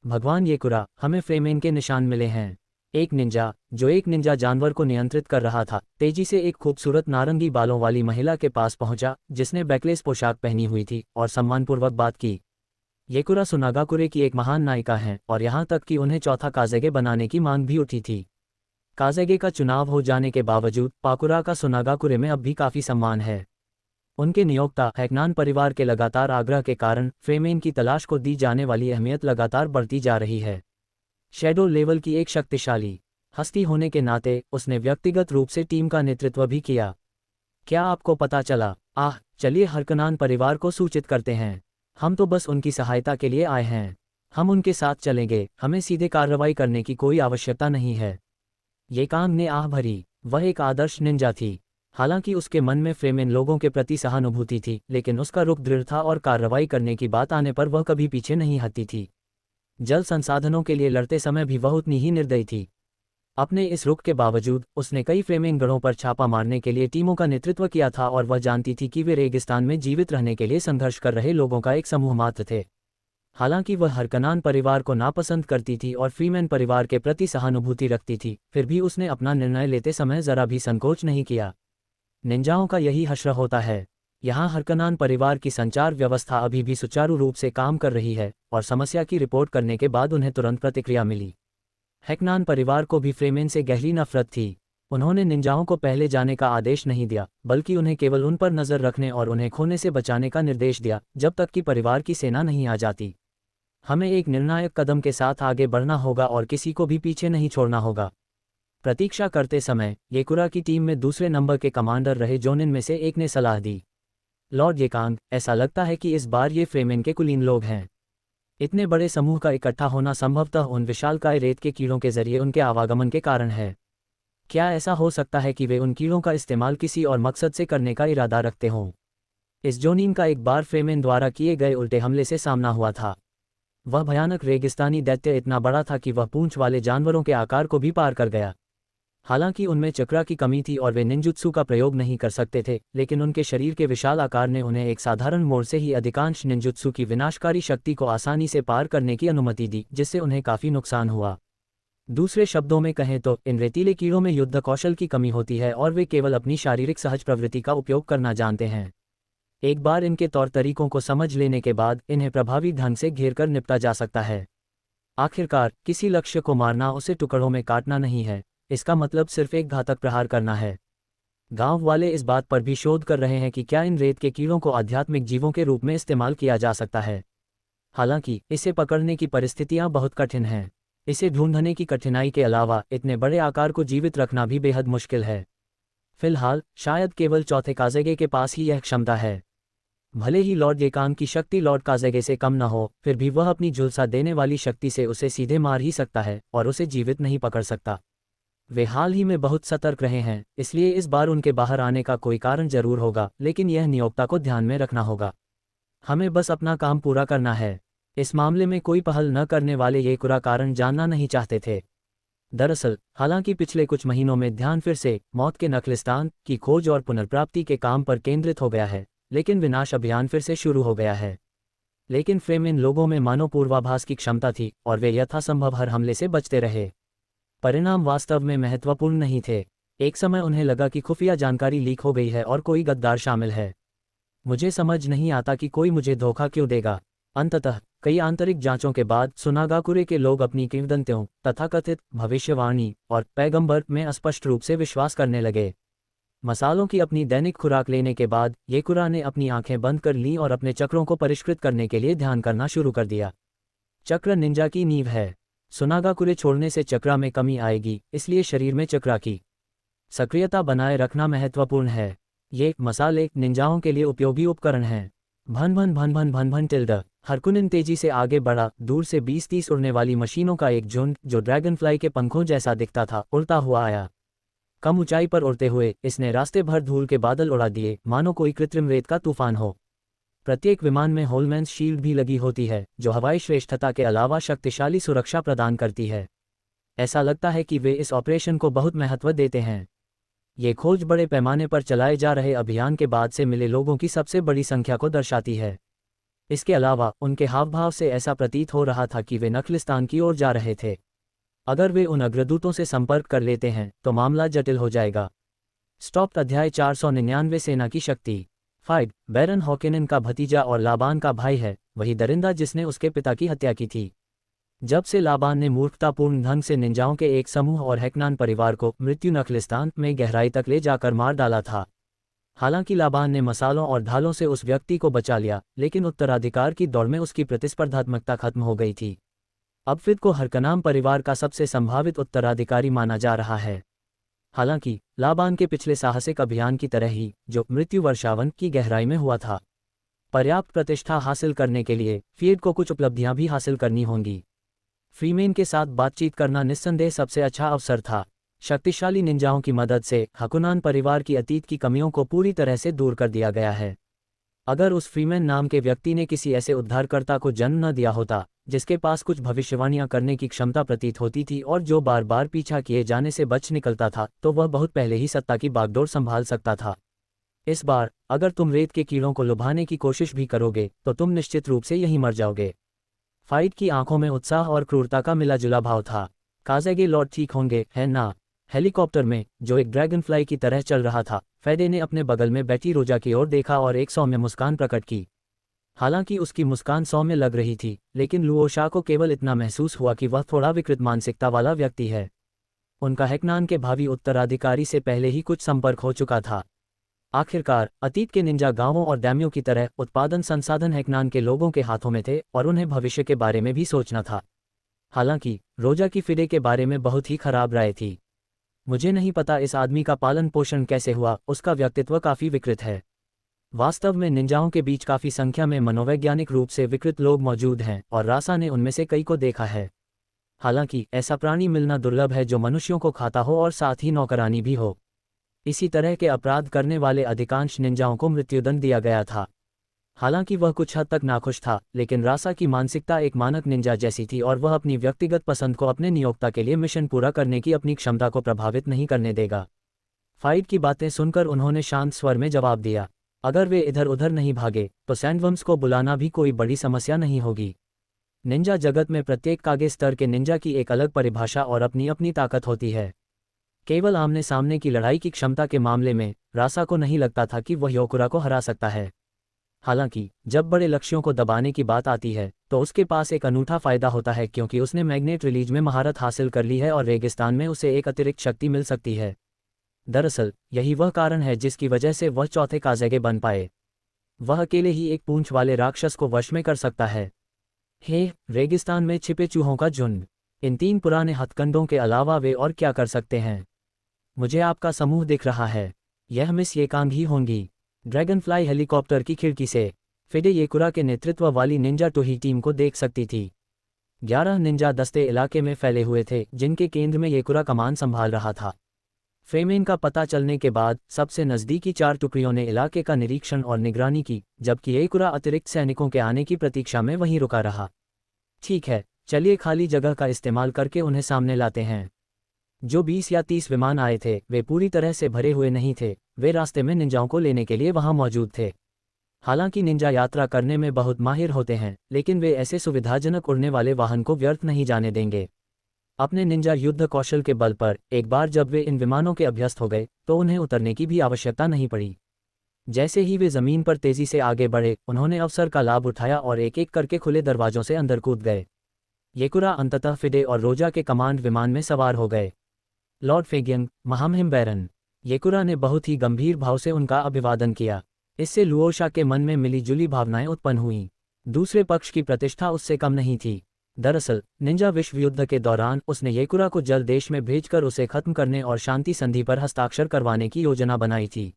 भगवान येकुरा, हमें फ्रेमेन के निशान मिले हैं। एक निंजा, जो एक निंजा जानवर को नियंत्रित कर रहा था, तेजी से एक खूबसूरत नारंगी बालों वाली महिला के पास पहुंचा, जिसने बैकलेस पोशाक पहनी हुई थी, और सम्मानपूर्वक बात की। येकुरा सुनागाकुरे की एक महान नायिका हैं और यहाँ तक कि उन्हें चौथा काज़ेगे बनाने की मांग भी उठी थी। काज़ेगे का चुनाव हो जाने के बावजूद पाकुरा का सुनागाकुरे में अब भी काफ़ी सम्मान है। उनके नियोक्ता हैकनान परिवार के लगातार आग्रह के कारण फ्रेमेन की तलाश को दी जाने वाली अहमियत लगातार बढ़ती जा रही है। शैडो लेवल की एक शक्तिशाली हस्ती होने के नाते उसने व्यक्तिगत रूप से टीम का नेतृत्व भी किया। क्या आपको पता चला? चलिए हरकनान परिवार को सूचित करते हैं। हम तो बस उनकी सहायता के लिए आए हैं। हम उनके साथ चलेंगे, हमें सीधे कार्रवाई करने की कोई आवश्यकता नहीं है। ये काम ने आह भरी। वह एक आदर्श निंजा थी। हालांकि उसके मन में फ्रेमेन लोगों के प्रति सहानुभूति थी, लेकिन उसका रुख दृढ़ था और कार्रवाई करने की बात आने पर वह कभी पीछे नहीं हटती थी। जल संसाधनों के लिए लड़ते समय भी वह उतनी ही निर्दयी थी। अपने इस रुख के बावजूद उसने कई फ्रेमेन गढ़ों पर छापा मारने के लिए टीमों का नेतृत्व किया था और वह जानती थी कि वे रेगिस्तान में जीवित रहने के लिए संघर्ष कर रहे लोगों का एक समूह मात्र थे। हालांकि वह हरकनान परिवार को नापसंद करती थी और फ्रीमैन परिवार के प्रति सहानुभूति रखती थी, फिर भी उसने अपना निर्णय लेते समय जरा भी संकोच नहीं किया। निंजाओं का यही हश्र होता है। यहाँ हरकनान परिवार की संचार व्यवस्था अभी भी सुचारू रूप से काम कर रही है और समस्या की रिपोर्ट करने के बाद उन्हें तुरंत प्रतिक्रिया मिली। हैकनान परिवार को भी फ्रेमेन से गहरी नफरत थी। उन्होंने निंजाओं को पहले जाने का आदेश नहीं दिया, बल्कि उन्हें केवल उन पर नजर रखने और उन्हें खोने से बचाने का निर्देश दिया जब तक कि परिवार की सेना नहीं आ जाती। हमें एक निर्णायक कदम के साथ आगे बढ़ना होगा और किसी को भी पीछे नहीं छोड़ना होगा। प्रतीक्षा करते समय येकुरा की टीम में दूसरे नंबर के कमांडर रहे जोनिन में से एक ने सलाह दी, लॉर्ड येकांग, ऐसा लगता है कि इस बार ये फ्रेमेन के कुलीन लोग हैं। इतने बड़े समूह का इकट्ठा होना संभवतः उन विशालकाय रेत के कीड़ों के जरिए उनके आवागमन के कारण है। क्या ऐसा हो सकता है कि वे उन कीड़ों का इस्तेमाल किसी और मकसद से करने का इरादा रखते हों? इस जोनिन का एक बार फ्रेमेन द्वारा किए गए उल्टे हमले से सामना हुआ था। वह भयानक रेगिस्तानी दैत्य इतना बड़ा था कि वह पूंछ वाले जानवरों के आकार को भी पार कर गया। हालांकि उनमें चक्रा की कमी थी और वे निंजुत्सु का प्रयोग नहीं कर सकते थे, लेकिन उनके शरीर के विशाल आकार ने उन्हें एक साधारण मोड़ से ही अधिकांश निंजुत्सु की विनाशकारी शक्ति को आसानी से पार करने की अनुमति दी, जिससे उन्हें काफी नुकसान हुआ। दूसरे शब्दों में कहें तो इन रेतीले कीड़ों में युद्ध कौशल की कमी होती है और वे केवल अपनी शारीरिक सहज प्रवृत्ति का उपयोग करना जानते हैं। एक बार इनके तौर तरीकों को समझ लेने के बाद इन्हें प्रभावी ढंग से घेर कर निपटा जा सकता है। आखिरकार किसी लक्ष्य को मारना उसे टुकड़ों में काटना नहीं है, इसका मतलब सिर्फ एक घातक प्रहार करना है। गांव वाले इस बात पर भी शोध कर रहे हैं कि क्या इन रेत के कीड़ों को आध्यात्मिक जीवों के रूप में इस्तेमाल किया जा सकता है। हालांकि इसे पकड़ने की परिस्थितियां बहुत कठिन हैं। इसे ढूंढने की कठिनाई के अलावा इतने बड़े आकार को जीवित रखना भी बेहद मुश्किल है। फिलहाल शायद केवल चौथे काज़ेगे के पास ही यह क्षमता है। भले ही लॉर्ड येकांग की शक्ति लॉर्ड काज़ेगे से कम न हो, फिर भी वह अपनी झुलसा देने वाली शक्ति से उसे सीधे मार ही सकता है और उसे जीवित नहीं पकड़ सकता। वे हाल ही में बहुत सतर्क रहे हैं, इसलिए इस बार उनके बाहर आने का कोई कारण जरूर होगा, लेकिन यह नियोक्ता को ध्यान में रखना होगा। हमें बस अपना काम पूरा करना है। इस मामले में कोई पहल न करने वाले येकुरा कारण जानना नहीं चाहते थे। दरअसल हालांकि पिछले कुछ महीनों में ध्यान फिर से मौत के नखलिस्तान की खोज और पुनर्प्राप्ति के काम पर केंद्रित हो गया है, लेकिन विनाश अभियान फिर से शुरू हो गया है। लेकिन फ्रेमेन लोगों में मानव पूर्वाभास की क्षमता थी और वे यथासंभव हर हमले से बचते रहे। परिणाम वास्तव में महत्वपूर्ण नहीं थे। एक समय उन्हें लगा कि खुफिया जानकारी लीक हो गई है और कोई गद्दार शामिल है। मुझे समझ नहीं आता कि कोई मुझे धोखा क्यों देगा। अंततः कई आंतरिक जांचों के बाद सुनागाकुरे के लोग अपनी किंवदंतियों, तथाकथित भविष्यवाणी और पैगंबर में स्पष्ट रूप से विश्वास करने लगे। मसालों की अपनी दैनिक खुराक लेने के बाद येकुरा ने अपनी आंखें बंद कर लीं और अपने चक्रों को परिष्कृत करने के लिए ध्यान करना शुरू कर दिया। चक्र निंजा की नींव है। सुनागाकुरे छोड़ने से चक्रा में कमी आएगी, इसलिए शरीर में चक्रा की सक्रियता बनाए रखना महत्वपूर्ण है। ये मसाले निंजाओं के लिए उपयोगी उपकरण हैं। भन भन भन भन भन भन टिल्ड। हरकुनिन तेजी से आगे बढ़ा। दूर से 20-30 उड़ने वाली मशीनों का एक झुंड, जो ड्रैगनफ्लाई के पंखों जैसा दिखता था, उड़ता हुआ आया। कम ऊंचाई पर उड़ते हुए इसने रास्ते भर धूल के बादल उड़ा दिए, मानो कोई कृत्रिम रेत का तूफान हो। प्रत्येक विमान में होलमैन्स शील्ड भी लगी होती है, जो हवाई श्रेष्ठता के अलावा शक्तिशाली सुरक्षा प्रदान करती है। ऐसा लगता है कि वे इस ऑपरेशन को बहुत महत्व देते हैं। ये खोज बड़े पैमाने पर चलाए जा रहे अभियान के बाद से मिले लोगों की सबसे बड़ी संख्या को दर्शाती है। इसके अलावा उनके हावभाव से ऐसा प्रतीत हो रहा था कि वे नखलिस्तान की ओर जा रहे थे। अगर वे उन अग्रदूतों से संपर्क कर लेते हैं तो मामला जटिल हो जाएगा। स्टॉप। अध्याय 499 सेना की शक्ति। फाइड बैरन हॉकेनन का भतीजा और लाबान का भाई है। वही दरिंदा जिसने उसके पिता की हत्या की थी। जब से लाबान ने मूर्खतापूर्ण ढंग से निंजाओं के एक समूह और हैकनान परिवार को मृत्यु नखलिस्तान में गहराई तक ले जाकर मार डाला था। हालांकि लाबान ने मसालों और ढालों से उस व्यक्ति को बचा लिया, लेकिन उत्तराधिकार की दौड़ में उसकी प्रतिस्पर्धात्मकता खत्म हो गई थी। अब फिद को हरकनाम परिवार का सबसे संभावित उत्तराधिकारी माना जा रहा है। हालांकि लाबान के पिछले साहसिक अभियान की तरह ही, जो मृत्यु वर्षावन की गहराई में हुआ था, पर्याप्त प्रतिष्ठा हासिल करने के लिए फीड को कुछ उपलब्धियां भी हासिल करनी होंगी। फ्रीमेन के साथ बातचीत करना निस्संदेह सबसे अच्छा अवसर था। शक्तिशाली निंजाओं की मदद से हकुनान परिवार की अतीत की कमियों को पूरी तरह से दूर कर दिया गया है। अगर उस फ्रीमेन नाम के व्यक्ति ने किसी ऐसे उद्धारकर्ता को जन्म न दिया होता जिसके पास कुछ भविष्यवाणियां करने की क्षमता प्रतीत होती थी और जो बार बार पीछा किए जाने से बच निकलता था, तो वह बहुत पहले ही सत्ता की बागडोर संभाल सकता था। इस बार अगर तुम रेत के कीड़ों को लुभाने की कोशिश भी करोगे तो तुम निश्चित रूप से यहीं मर जाओगे। फाइट की आंखों में उत्साह और क्रूरता का मिला जुला भाव था। काज़ेगे लॉर्ड ठीक होंगे, है ना? हेलीकॉप्टर में, जो एक ड्रैगनफ्लाई की तरह चल रहा था, फेडे ने अपने बगल में बैठी रोजा की ओर देखा और एक सौम्य मुस्कान प्रकट की। हालांकि उसकी मुस्कान सौम्य लग रही थी, लेकिन लुओशा को केवल इतना महसूस हुआ कि वह थोड़ा विकृत मानसिकता वाला व्यक्ति है। उनका हैकनान के भावी उत्तराधिकारी से पहले ही कुछ संपर्क हो चुका था। आखिरकार अतीत के निंजा गांवों और डैम्यों की तरह उत्पादन संसाधन हैकनान के लोगों के हाथों में थे और उन्हें भविष्य के बारे में भी सोचना था। हालांकि रोजा की फिडे के बारे में बहुत ही खराब राय थी। मुझे नहीं पता इस आदमी का पालन पोषण कैसे हुआ, उसका व्यक्तित्व काफी विकृत है। वास्तव में निंजाओं के बीच काफी संख्या में मनोवैज्ञानिक रूप से विकृत लोग मौजूद हैं और रासा ने उनमें से कई को देखा है। हालांकि ऐसा प्राणी मिलना दुर्लभ है जो मनुष्यों को खाता हो और साथ ही नौकरानी भी हो। इसी तरह के अपराध करने वाले अधिकांश निंजाओं को मृत्युदंड दिया गया था। हालांकि वह कुछ हद तक नाखुश था, लेकिन रासा की मानसिकता एक मानक निंजा जैसी थी और वह अपनी व्यक्तिगत पसंद को अपने नियोक्ता के लिए मिशन पूरा करने की अपनी क्षमता को प्रभावित नहीं करने देगा। फाइट की बातें सुनकर उन्होंने शांत स्वर में जवाब दिया, अगर वे इधर उधर नहीं भागे तो सैंडवर्म्स को बुलाना भी कोई बड़ी समस्या नहीं होगी। निंजा जगत में प्रत्येक कागे स्तर के निंजा की एक अलग परिभाषा और अपनी अपनी ताकत होती है। केवल आमने सामने की लड़ाई की क्षमता के मामले में रासा को नहीं लगता था कि वह योकुरा को हरा सकता है। हालांकि जब बड़े लक्ष्यों को दबाने की बात आती है तो उसके पास एक अनूठा फायदा होता है, क्योंकि उसने मैग्नेट रिलीज में महारत हासिल कर ली है और रेगिस्तान में उसे एक अतिरिक्त शक्ति मिल सकती है। दरअसल यही वह कारण है जिसकी वजह से वह चौथे काज़ेगे बन पाए। वह अकेले ही एक पूंछ वाले राक्षस को वश में कर सकता है। हे, रेगिस्तान में छिपे चूहों का झुंड, इन 3 पुराने हथकंडों के अलावा वे और क्या कर सकते हैं? मुझे आपका समूह दिख रहा है, यह मिस येकांग ही होंगी। ड्रैगनफ्लाई हेलीकॉप्टर की खिड़की से फिडे येकुरा के नेतृत्व वाली निंजा टोही टीम को देख सकती थी। 11 निंजा दस्ते इलाके में फैले हुए थे, जिनके केंद्र में येकुरा कमान संभाल रहा था। फ्रेमेन का पता चलने के बाद सबसे नज़दीकी 4 टुकड़ियों ने इलाके का निरीक्षण और निगरानी की, जबकि येकुरा अतिरिक्त सैनिकों के आने की प्रतीक्षा में वहीं रुका रहा। ठीक है, चलिए खाली जगह का इस्तेमाल करके उन्हें सामने लाते हैं। जो 20 या 30 विमान आए थे वे पूरी तरह से भरे हुए नहीं थे, वे रास्ते में निंजाओं को लेने के लिए वहां मौजूद थे। हालांकि निंजा यात्रा करने में बहुत माहिर होते हैं, लेकिन वे ऐसे सुविधाजनक उड़ने वाले वाहन को व्यर्थ नहीं जाने देंगे। अपने निंजा युद्ध कौशल के बल पर एक बार जब वे इन विमानों के अभ्यस्त हो गए तो उन्हें उतरने की भी आवश्यकता नहीं पड़ी। जैसे ही वे जमीन पर तेजी से आगे बढ़े, उन्होंने अवसर का लाभ उठाया और एक एक करके खुले दरवाजों से अंदर कूद गए। येकुरा अंततः फिडे और रोजा के कमांड विमान में सवार हो गए। लॉर्ड फेगियंग, महामहिम बैरन, येकुरा ने बहुत ही गंभीर भाव से उनका अभिवादन किया। इससे लुओशा के मन में मिली जुली भावनाएं उत्पन्न हुईं। दूसरे पक्ष की प्रतिष्ठा उससे कम नहीं थी। दरअसल निंजा विश्व युद्ध के दौरान उसने येकुरा को जल देश में भेजकर उसे खत्म करने और शांति संधि पर हस्ताक्षर करवाने की योजना बनाई थी।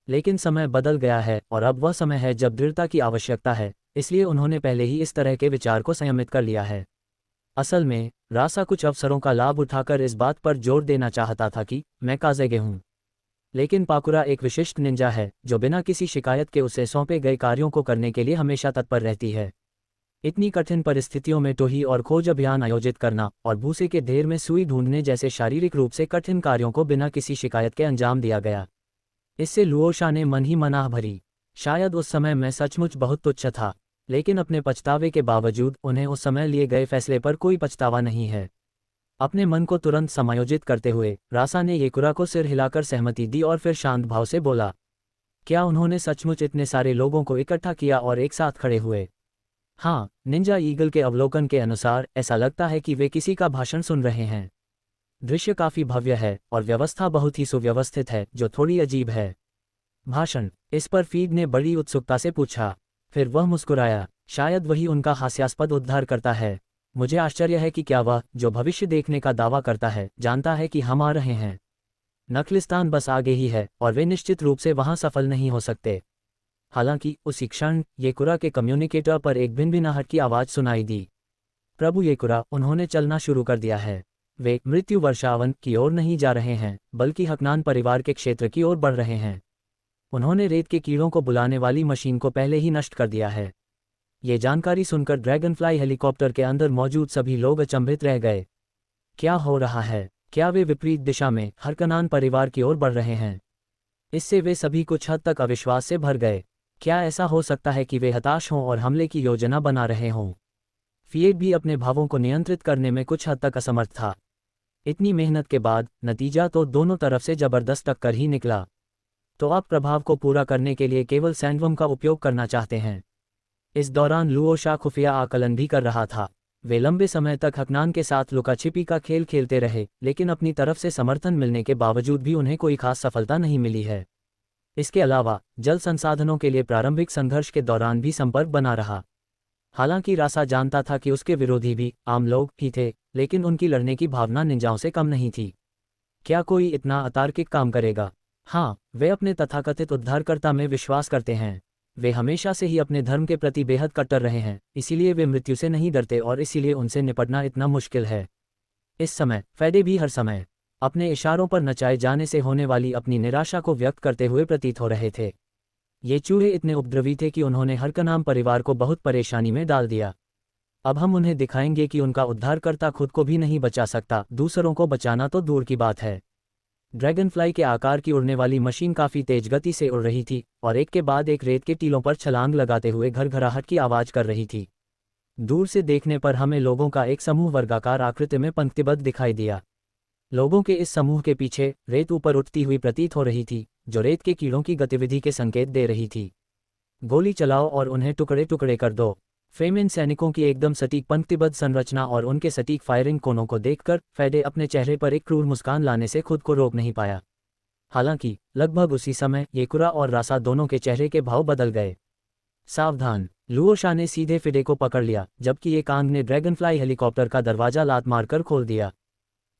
लेकिन समय बदल गया है और अब वह समय है जब दृढ़ता की आवश्यकता है, इसलिए उन्होंने पहले ही इस तरह के विचार को संयमित कर लिया है। असल में रासा कुछ अवसरों का लाभ उठाकर इस बात पर जोर देना चाहता था कि मैं काज़ेगे हूँ, लेकिन पाकुरा एक विशिष्ट निंजा है जो बिना किसी शिकायत के उसे सौंपे गए कार्यों को करने के लिए हमेशा तत्पर रहती है। इतनी कठिन परिस्थितियों में टोही और खोज अभियान आयोजित करना और भूसे के ढेर में सुई ढूंढने जैसे शारीरिक रूप से कठिन कार्यों को बिना किसी शिकायत के अंजाम दिया गया। इससे लुओशा ने मन ही मनाह भरी। शायद उस समय मैं सचमुच बहुत तुच्छ था, लेकिन अपने पछतावे के बावजूद उन्हें उस समय लिए गए फैसले पर कोई पछतावा नहीं है। अपने मन को तुरंत समायोजित करते हुए रासा ने येकुरा को सिर हिलाकर सहमति दी और फिर शांत भाव से बोला, क्या उन्होंने सचमुच इतने सारे लोगों को इकट्ठा किया और एक साथ खड़े हुए? हाँ, निंजा ईगल के अवलोकन के अनुसार ऐसा लगता है कि वे किसी का भाषण सुन रहे हैं। दृश्य काफी भव्य है और व्यवस्था बहुत ही सुव्यवस्थित है, जो थोड़ी अजीब है। भाषण, इस पर फीड ने बड़ी उत्सुकता से पूछा। फिर वह मुस्कुराया। शायद वही उनका हास्यास्पद उद्धार करता है। मुझे आश्चर्य है कि क्या वह, जो भविष्य देखने का दावा करता है, जानता है कि हम आ रहे हैं। नखलिस्तान बस आगे ही है और वे निश्चित रूप से वहां सफल नहीं हो सकते। हालांकि उसी क्षण येकुरा के कम्युनिकेटर पर एक भिनभिनाहट की आवाज सुनाई दी। प्रभु येकुरा, उन्होंने चलना शुरू कर दिया है। वे मृत्यु वर्षावन की ओर नहीं जा रहे हैं, बल्कि हकनान परिवार के क्षेत्र की ओर बढ़ रहे हैं। उन्होंने रेत के कीड़ों को बुलाने वाली मशीन को पहले ही नष्ट कर दिया है। ये जानकारी सुनकर ड्रैगनफ्लाई हेलीकॉप्टर के अंदर मौजूद सभी लोग अचंभित रह गए। क्या हो रहा है? क्या वे विपरीत दिशा में हरकनान परिवार की ओर बढ़ रहे हैं? इससे वे सभी कुछ हद तक अविश्वास से भर गए। क्या ऐसा हो सकता है कि वे हताश हों और हमले की योजना बना रहे हों? फिएट भी अपने भावों को नियंत्रित करने में कुछ हद तक असमर्थ था। इतनी मेहनत के बाद नतीजा तो दोनों तरफ से जबरदस्त टक्कर ही निकला। तो आप प्रभाव को पूरा करने के लिए केवल सैंडवर्म का उपयोग करना चाहते हैं। इस दौरान लुओशा खुफिया आकलन भी कर रहा था। वे लंबे समय तक हकनान के साथ लुका छिपी का खेल खेलते रहे, लेकिन अपनी तरफ से समर्थन मिलने के बावजूद भी उन्हें कोई खास सफलता नहीं मिली है। इसके अलावा जल संसाधनों के लिए प्रारंभिक संघर्ष के दौरान भी संपर्क बना रहा। हालांकि रासा जानता था कि उसके विरोधी भी आम लोग ही थे, लेकिन उनकी लड़ने की भावना निंजाओं से कम नहीं थी। क्या कोई इतना अतार्किक काम करेगा? हाँ, वे अपने तथाकथित उद्धारकर्ता में विश्वास करते हैं। वे हमेशा से ही अपने धर्म के प्रति बेहद कट्टर रहे हैं, इसीलिए वे मृत्यु से नहीं डरते और इसीलिए उनसे निपटना इतना मुश्किल है। इस समय फेडे भी हर समय अपने इशारों पर नचाए जाने से होने वाली अपनी निराशा को व्यक्त करते हुए प्रतीत हो रहे थे। ये चूहे इतने उपद्रवी थे कि उन्होंने हरकनाम परिवार को बहुत परेशानी में डाल दिया। अब हम उन्हें दिखाएंगे कि उनका उद्धारकर्ता खुद को भी नहीं बचा सकता, दूसरों को बचाना तो दूर की बात है। ड्रैगनफ्लाई के आकार की उड़ने वाली मशीन काफी तेज गति से उड़ रही थी और एक के बाद एक रेत के टीलों पर छलांग लगाते हुए घरघराहट की आवाज कर रही थी। दूर से देखने पर हमें लोगों का एक समूह वर्गाकार आकृति में पंक्तिबद्ध दिखाई दिया। लोगों के इस समूह के पीछे रेत ऊपर उठती हुई प्रतीत हो रही थी, जो रेत के कीड़ों की गतिविधि के संकेत दे रही थी। गोली चलाओ और उन्हें टुकड़े टुकड़े कर दो। फ्रेमेन सैनिकों की एकदम सटीक पंक्तिबद्ध संरचना और उनके सटीक फायरिंग कोनों को देखकर फेडे अपने चेहरे पर एक क्रूर मुस्कान लाने से खुद को रोक नहीं पाया। हालांकि लगभग उसी समय येकुरा और रासा दोनों के चेहरे के भाव बदल गए। सावधान! लुओशा ने सीधे फिडे को पकड़ लिया, जबकि एकांग ने ड्रैगनफ्लाई हेलीकॉप्टर का दरवाजा लात मारकर खोल दिया।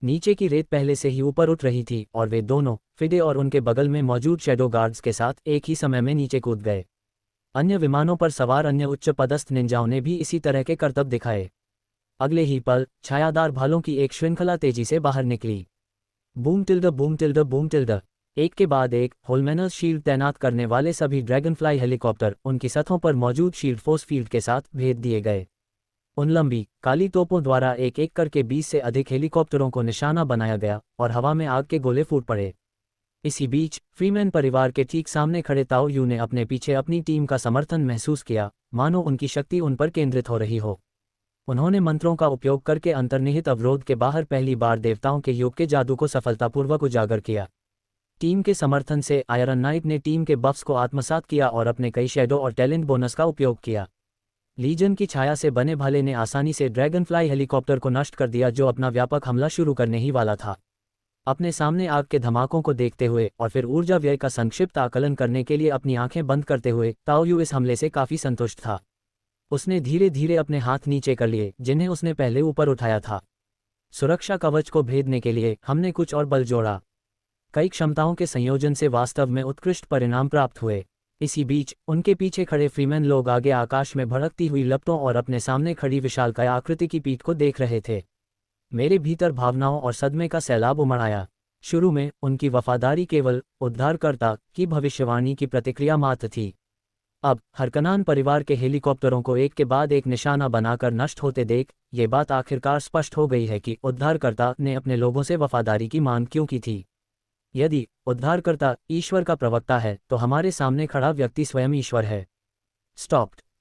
नीचे की रेत पहले से ही ऊपर उठ रही थी और वे दोनों, फिडे और उनके बगल में मौजूद शैडो गार्ड्स के साथ, एक ही समय में नीचे कूद गए। अन्य विमानों पर सवार अन्य उच्च पदस्थ निंजाओं ने भी इसी तरह के करतब दिखाए। अगले ही पल छायादार भालों की एक श्रृंखला तेजी से बाहर निकली। Boom tilde boom tilde boom tilde. एक के बाद एक होलमेनस शील्ड तैनात करने वाले सभी ड्रैगनफ्लाई हेलीकॉप्टर उनकी सतहों पर मौजूद शील्ड फोर्स फील्ड के साथ भेज दिए गए। उन लंबी काली तोपों द्वारा एक एक करके 20 से अधिक हेलीकॉप्टरों को निशाना बनाया गया और हवा में आग के गोले फूट पड़े। इसी बीच फ्रीमैन परिवार के ठीक सामने खड़े ताओ यू ने अपने पीछे अपनी टीम का समर्थन महसूस किया, मानो उनकी शक्ति उन पर केंद्रित हो रही हो। उन्होंने मंत्रों का उपयोग करके अंतर्निहित अवरोध के बाहर पहली बार देवताओं के योग के जादू को सफलतापूर्वक उजागर किया। टीम के समर्थन से आयरन नाइट ने टीम के बफ्स को आत्मसात किया और अपने कई शैडो और टैलेंट बोनस का उपयोग किया। लीजन की छाया से बने भाले ने आसानी से ड्रैगनफ्लाई हेलीकॉप्टर को नष्ट कर दिया, जो अपना व्यापक हमला शुरू करने ही वाला था। अपने सामने आग के धमाकों को देखते हुए और फिर ऊर्जा व्यय का संक्षिप्त आकलन करने के लिए अपनी आंखें बंद करते हुए ताओ यू इस हमले से काफी संतुष्ट था। उसने धीरे धीरे अपने हाथ नीचे कर लिए, जिन्हें उसने पहले ऊपर उठाया था। सुरक्षा कवच को भेदने के लिए हमने कुछ और बल जोड़ा। कई क्षमताओं के संयोजन से वास्तव में उत्कृष्ट परिणाम प्राप्त हुए। इसी बीच उनके पीछे खड़े फ्रीमैन लोग आगे आकाश में भड़कती हुई लपटों और अपने सामने खड़ी विशालकाय आकृति की पीठ को देख रहे थे। मेरे भीतर भावनाओं और सदमे का सैलाब उमड़ आया। शुरू में उनकी वफादारी केवल उद्धारकर्ता की भविष्यवाणी की प्रतिक्रिया मात्र थी। अब हरकनान परिवार के हेलीकॉप्टरों को एक के बाद एक निशाना बनाकर नष्ट होते देख ये बात आखिरकार स्पष्ट हो गई है कि उद्धारकर्ता ने अपने लोगों से वफादारी की मांग क्यों की थी। यदि उद्धारकर्ता ईश्वर का प्रवक्ता है, तो हमारे सामने खड़ा व्यक्ति स्वयं ईश्वर है। स्टॉप्ड।